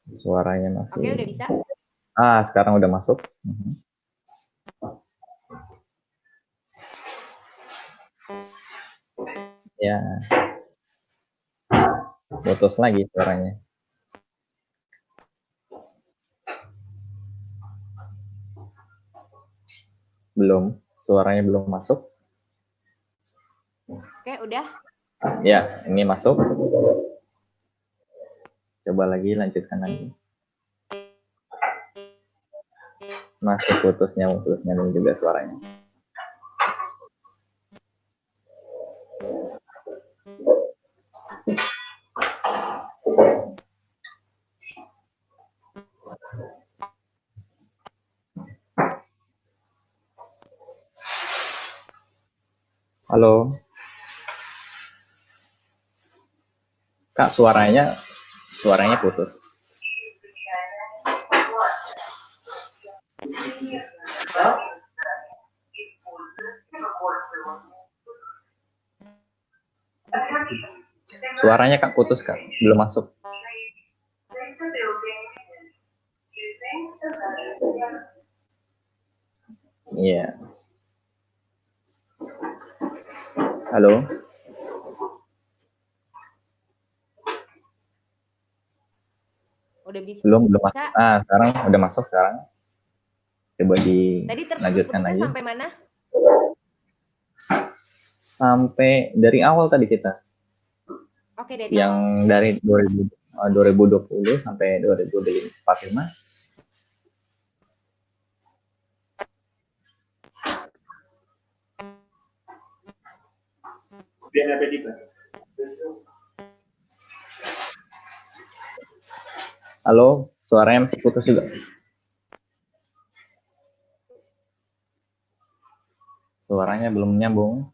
Suaranya masih. Oke, udah bisa? Sekarang udah masuk. Ya. Putus lagi suaranya. Belum, suaranya belum masuk. Oke, udah? Ya, ini masuk. Coba lagi, lanjutkan lagi. Masih putus nyambung juga suaranya. Halo, Kak, suaranya putus. Suaranya Kak putus, Kak. Belum masuk. Iya. Halo. Udah bisa. Belum masuk. Sekarang udah masuk sekarang. Coba Tadi dilanjutkan terputusnya lagi. sampai mana? Sampai dari awal tadi kita. Oke, dari yang awal. Dari 2020 sampai 2045. Halo, suaranya masih putus juga. Suaranya belum nyambung.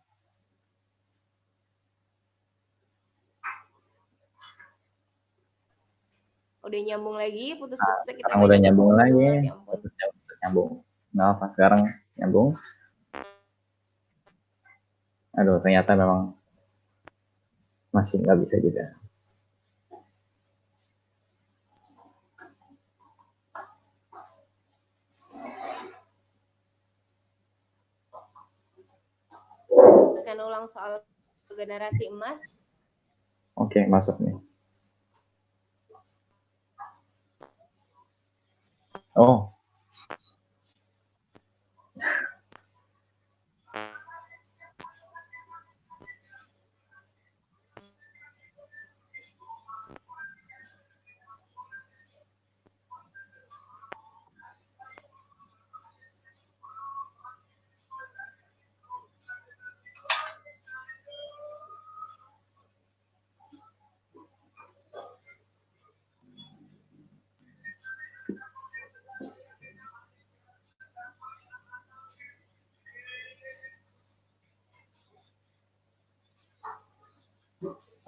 Udah nyambung lagi, putus-putus kita Sekarang udah nyambung lagi. Ya ampun. Putus nyambung. Nah, apa sekarang nyambung? Aduh, ternyata memang masih nggak bisa juga. Kan ulang soal generasi emas. Oke, masuk nih. Oh.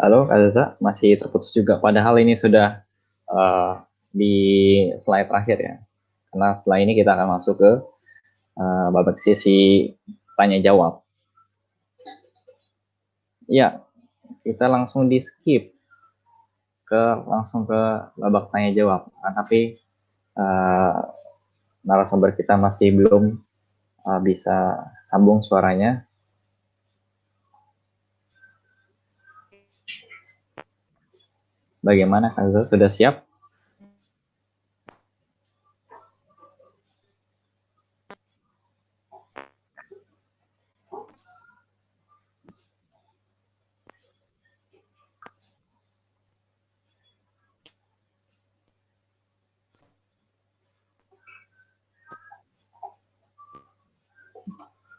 Halo, Kak Zaza, masih terputus juga. Padahal ini sudah di slide terakhir ya. Karena setelah ini kita akan masuk ke babak sesi tanya jawab. Ya, kita langsung di skip langsung ke babak tanya jawab. Nah, tapi narasumber kita masih belum bisa sambung suaranya. Bagaimana, Kak? Sudah siap?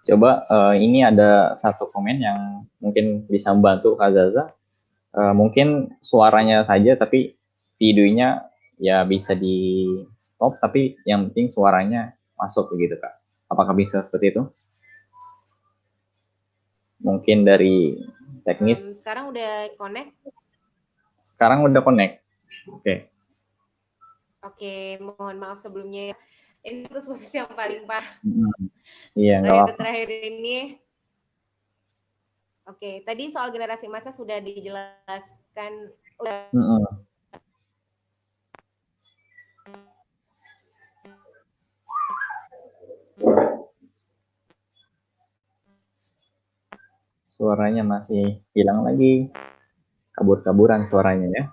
Coba ini ada satu komen yang mungkin bisa membantu Kak Zaza. Mungkin suaranya saja, tapi videonya ya bisa di stop, tapi yang penting suaranya masuk begitu Kak. Apakah bisa seperti itu? Mungkin dari teknis. Sekarang udah connect? Sekarang udah connect. Oke. Oke, mohon maaf sebelumnya ya. Ini putus-putus yang paling parah. Iya, nggak apa-apa. Terakhir ini. Oke, tadi soal generasi emasnya sudah dijelaskan. Suaranya masih hilang lagi. Kabur-kaburan suaranya ya.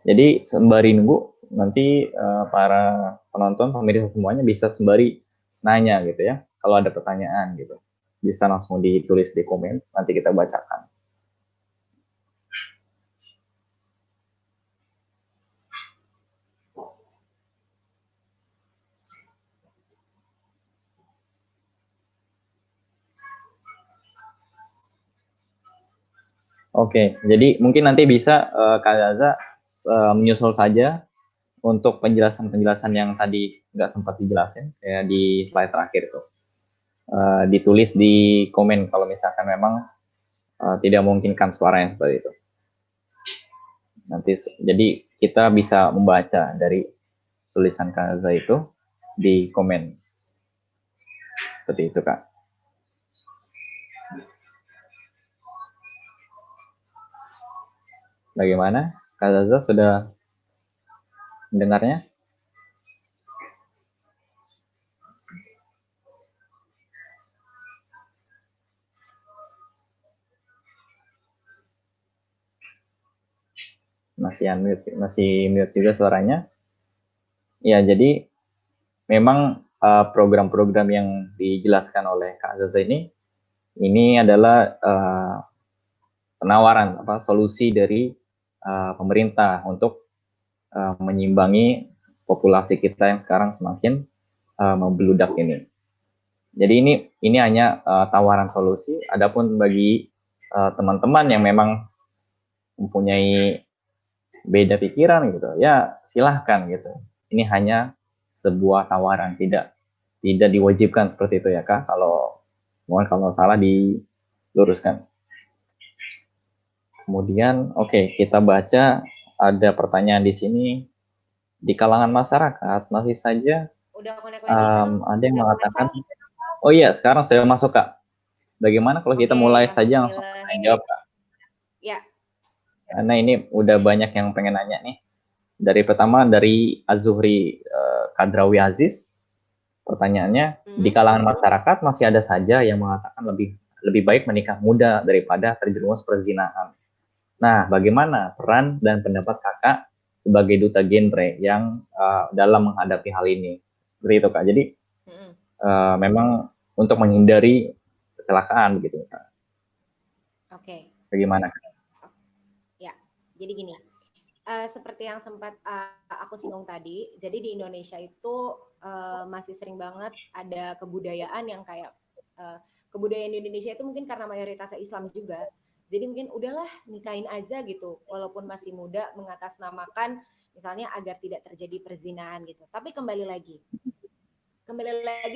Jadi sembari nunggu, nanti para penonton, pemirsa semuanya bisa sembari nanya gitu ya. Kalau ada pertanyaan gitu, bisa langsung ditulis di komen, nanti kita bacakan. Oke, jadi mungkin nanti bisa Kak Zaza menyusul saja untuk penjelasan-penjelasan yang tadi nggak sempat dijelasin kayak di slide terakhir tuh. ditulis di komen kalau misalkan memang tidak memungkinkan suaranya seperti itu. Nanti jadi kita bisa membaca dari tulisan Kak Aza itu di komen. Seperti itu, Kak. Bagaimana? Kak Zaza sudah mendengarnya? Masih mute juga suaranya. Ya, jadi memang program-program yang dijelaskan oleh Kak Zaza ini adalah penawaran solusi dari pemerintah untuk menyimbangi populasi kita yang sekarang semakin membludak ini. Jadi ini hanya tawaran solusi. Adapun bagi teman-teman yang memang mempunyai beda pikiran gitu, ya silahkan gitu. Ini hanya sebuah tawaran, tidak diwajibkan seperti itu ya Kak. Mohon kalau salah diluruskan. Kemudian kita baca ada pertanyaan di sini. Di kalangan masyarakat masih saja Udah connect lagi kan? ada yang Udah mengatakan, connect, oh iya sekarang sudah masuk Kak. Bagaimana kalau kita mulai saja langsung alhamdulillah. tanya jawab Kak? Ya. Karena ini udah banyak yang pengen nanya nih. Pertama dari Az-Zuhri Kadrawi Aziz, pertanyaannya, di kalangan masyarakat masih ada saja yang mengatakan lebih baik menikah muda daripada terjerumus perzinahan. Nah, bagaimana peran dan pendapat Kakak sebagai duta genre yang dalam menghadapi hal ini? Seperti itu Kak. Jadi memang untuk menghindari kecelakaan begitu Kak. Oke. Bagaimana Kak? Ya, jadi gini. Seperti yang sempat aku singgung tadi, jadi di Indonesia itu masih sering banget ada kebudayaan yang kayak kebudayaan di Indonesia itu mungkin karena mayoritasnya Islam juga. Jadi mungkin udahlah nikahin aja gitu, walaupun masih muda, mengatasnamakan misalnya agar tidak terjadi perzinahan gitu. Tapi kembali lagi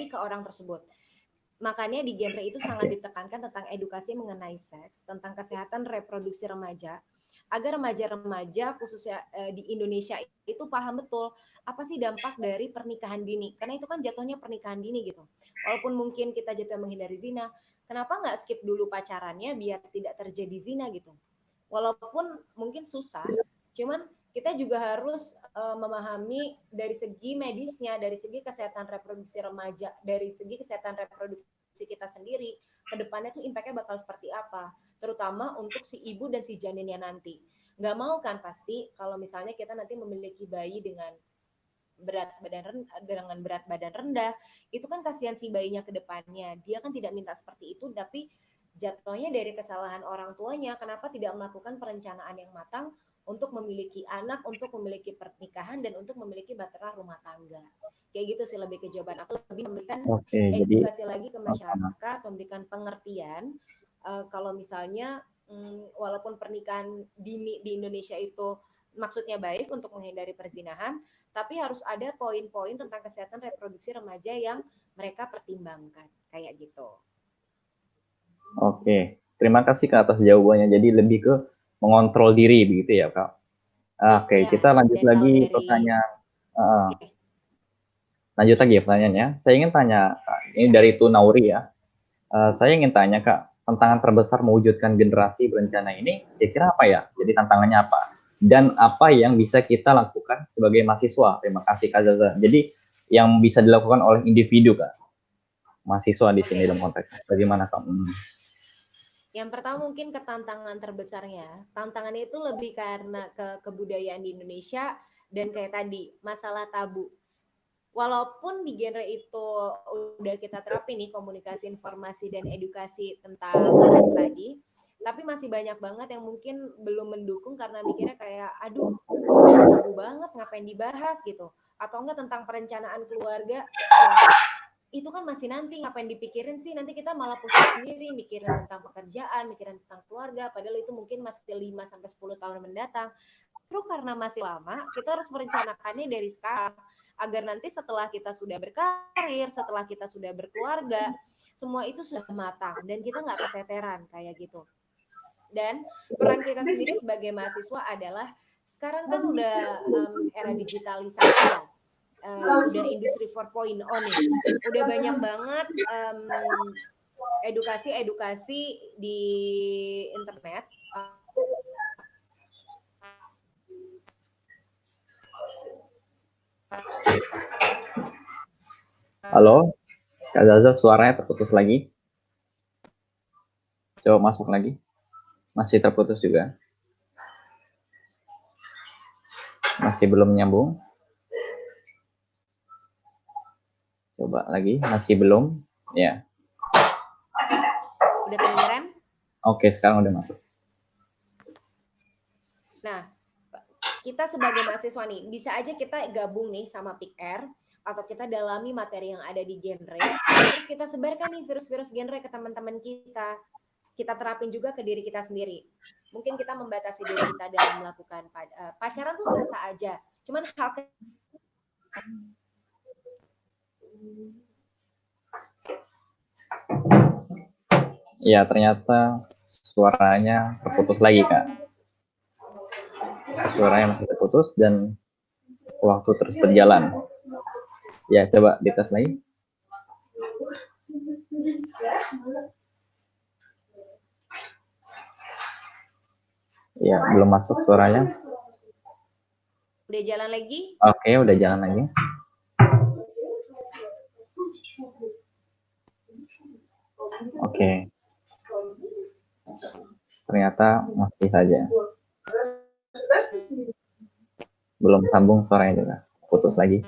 ke orang tersebut. Makanya di genre itu sangat ditekankan tentang edukasi mengenai seks, tentang kesehatan reproduksi remaja, agar remaja-remaja khususnya di Indonesia itu paham betul apa sih dampak dari pernikahan dini. Karena itu kan jatuhnya pernikahan dini gitu. Walaupun mungkin kita jatuh menghindari zina, kenapa nggak skip dulu pacarannya biar tidak terjadi zina gitu. Walaupun mungkin susah, cuman kita juga harus memahami dari segi medisnya, dari segi kesehatan reproduksi remaja, dari segi kesehatan reproduksi kita sendiri, kedepannya tuh impactnya bakal seperti apa, terutama untuk si ibu dan si janinnya nanti. Nggak mau kan pasti kalau misalnya kita nanti memiliki bayi dengan berat badan rendah, itu kan kasihan si bayinya ke depannya. Dia kan tidak minta seperti itu, tapi jatuhnya dari kesalahan orang tuanya. Kenapa tidak melakukan perencanaan yang matang untuk memiliki anak, untuk memiliki pernikahan, dan untuk memiliki bahtera rumah tangga. Kayak gitu sih lebih ke jawaban aku, lebih memberikan edukasi lagi ke masyarakat, memberikan pengertian kalau misalnya walaupun pernikahan dini di Indonesia itu maksudnya baik untuk menghindari perzinahan, tapi harus ada poin-poin tentang kesehatan reproduksi remaja yang mereka pertimbangkan, kayak gitu. Oke, terima kasih Kak atas jawabannya. Jadi lebih ke mengontrol diri begitu ya Kak. Oke, kita lanjut lagi pertanyaan. Lanjut lagi ya pertanyaannya. Saya ingin tanya, Kak, ini dari Tunauri ya. Saya ingin tanya Kak, tantangan terbesar mewujudkan generasi berencana ini kira-kira apa ya? Jadi tantangannya apa? Dan apa yang bisa kita lakukan sebagai mahasiswa? Terima kasih Kak Zaza. Jadi yang bisa dilakukan oleh individu Kak, mahasiswa di sini dalam konteks. Bagaimana Kak? Yang pertama mungkin ketantangan terbesarnya. Tantangannya itu lebih karena kebudayaan di Indonesia dan kayak tadi, masalah tabu. Walaupun di genre itu udah kita terapin nih komunikasi, informasi, dan edukasi tentang seks tadi, tapi masih banyak banget yang mungkin belum mendukung karena mikirnya kayak, aduh, tabu banget, ngapain dibahas gitu. Atau enggak tentang perencanaan keluarga, itu kan masih nanti, ngapain dipikirin sih, nanti kita malah pusing sendiri, mikirin tentang pekerjaan, mikirin tentang keluarga, padahal itu mungkin masih 5-10 tahun mendatang. karena masih lama, kita harus merencanakannya dari sekarang agar nanti setelah kita sudah berkarir, setelah kita sudah berkeluarga, semua itu sudah matang dan kita nggak keteteran kayak gitu. Dan peran kita sendiri sebagai mahasiswa adalah sekarang kan udah era digitalisasi ya, udah industri 4.0 nih, udah banyak banget edukasi-edukasi di internet. Halo, Kak Zaza, suaranya terputus lagi. Coba masuk lagi. Masih terputus juga. Masih belum nyambung. Coba lagi, masih belum. Ya. Udah kedengeran? Oke, sekarang udah masuk. Nah, kita sebagai mahasiswa nih, bisa aja kita gabung nih sama PIKR, atau kita dalami materi yang ada di genre, terus kita sebarkan nih virus-virus genre ke teman-teman kita. Kita terapin juga ke diri kita sendiri. Mungkin kita membatasi diri kita dalam melakukan pacaran tuh sah-sah aja. Cuman hal Ya, ternyata suaranya terputus lagi, Kak. Suaranya masih terputus dan waktu terus berjalan. Ya, coba dites lagi. Ya, belum masuk suaranya. Udah jalan lagi? Oke, udah jalan lagi. Oke. Ternyata masih saja. Belum sambung suaranya juga. Putus lagi.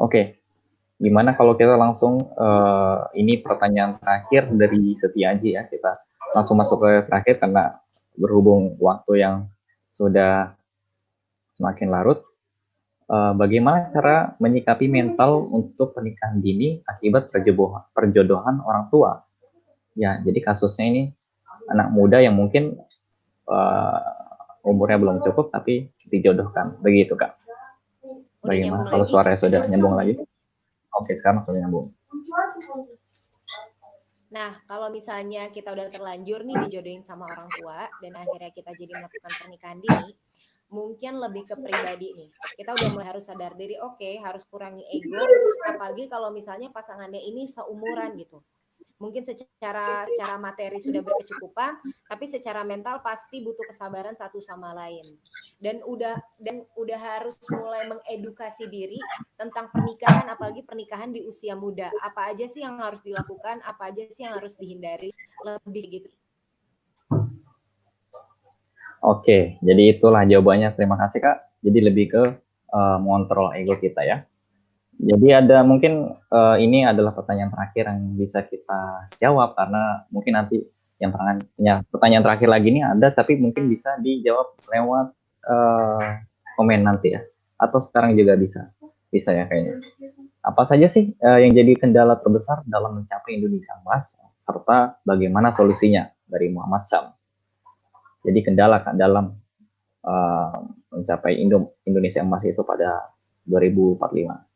Oke. Gimana kalau kita langsung ini pertanyaan terakhir dari Setiaji ya, kita langsung masuk ke terakhir karena berhubung waktu yang sudah semakin larut. Bagaimana cara menyikapi mental untuk pernikahan dini akibat perjodohan orang tua? Ya, jadi kasusnya ini anak muda yang mungkin umurnya belum cukup tapi dijodohkan, begitu Kak. Bagaimana kalau suaranya sudah nyambung lagi? Oke, sekarang sudah nyambung. Nah, kalau misalnya kita udah terlanjur nih dijodohin sama orang tua dan akhirnya kita jadi melakukan pernikahan dini, mungkin lebih ke pribadi nih. Kita udah mulai harus sadar diri, oke, harus kurangi ego, apalagi kalau misalnya pasangannya ini seumuran gitu. Mungkin secara materi sudah berkecukupan, tapi secara mental pasti butuh kesabaran satu sama lain. Dan udah harus mulai mengedukasi diri tentang pernikahan, apalagi pernikahan di usia muda. Apa aja sih yang harus dilakukan, apa aja sih yang harus dihindari, lebih gitu. Oke, jadi itulah jawabannya. Terima kasih Kak. Jadi lebih ke mengontrol ego kita ya. Jadi ada mungkin ini adalah pertanyaan terakhir yang bisa kita jawab karena mungkin nanti yang pertanyaan terakhir lagi ini ada tapi mungkin bisa dijawab lewat komen nanti ya atau sekarang juga bisa ya kayaknya. Apa saja sih yang jadi kendala terbesar dalam mencapai Indonesia Emas serta bagaimana solusinya dari Muhammad Syam? Jadi kendala Kak dalam mencapai Indonesia Emas itu pada 2045.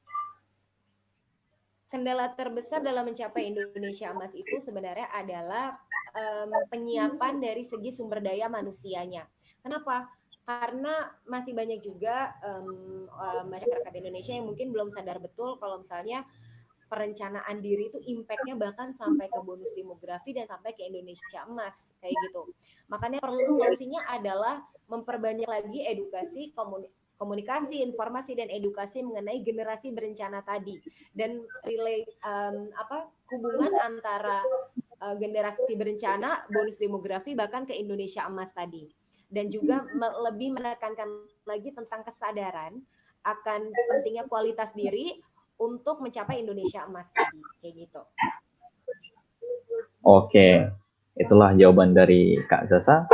Kendala terbesar dalam mencapai Indonesia Emas itu sebenarnya adalah penyiapan dari segi sumber daya manusianya. Kenapa? Karena masih banyak juga masyarakat Indonesia yang mungkin belum sadar betul kalau misalnya perencanaan diri itu impact-nya bahkan sampai ke bonus demografi dan sampai ke Indonesia Emas kayak gitu. Makanya solusinya adalah memperbanyak lagi edukasi komunikasi, informasi dan edukasi mengenai generasi berencana tadi dan hubungan antara generasi berencana, bonus demografi bahkan ke Indonesia Emas tadi. Dan juga lebih menekankan lagi tentang kesadaran akan pentingnya kualitas diri untuk mencapai Indonesia Emas tadi, kayak gitu. Oke, itulah jawaban dari Kak Zaza.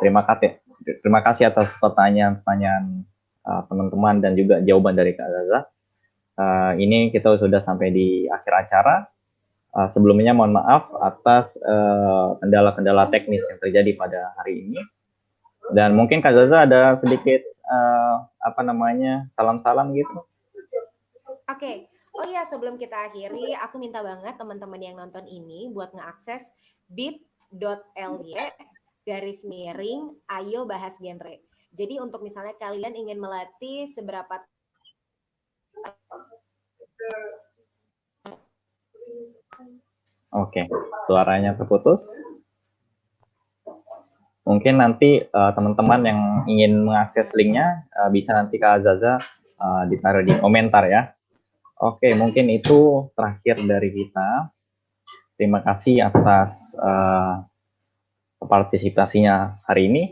Terima kasih atas pertanyaan-pertanyaan teman-teman dan juga jawaban dari Kak Zaza. Ini kita sudah sampai di akhir acara. Sebelumnya mohon maaf atas kendala-kendala teknis yang terjadi pada hari ini. Dan mungkin Kak Zaza ada sedikit salam-salam gitu. Oke. Oh iya, sebelum kita akhiri, aku minta banget teman-teman yang nonton ini buat ngeakses bit.ly /ayo bahas genre. Jadi untuk misalnya kalian ingin melatih seberapa Oke, suaranya terputus. Mungkin nanti teman-teman yang ingin mengakses linknya bisa nanti Kak Zaza ditaruh di komentar ya. Oke, mungkin itu terakhir dari kita. Terima kasih atas partisipasinya hari ini.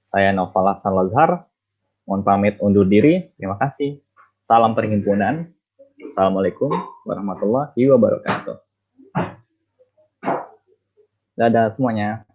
Saya Noval Hasan Lazhar. Mohon pamit undur diri. Terima kasih. Salam perhimpunan. Assalamualaikum warahmatullahi wabarakatuh. Dadah semuanya.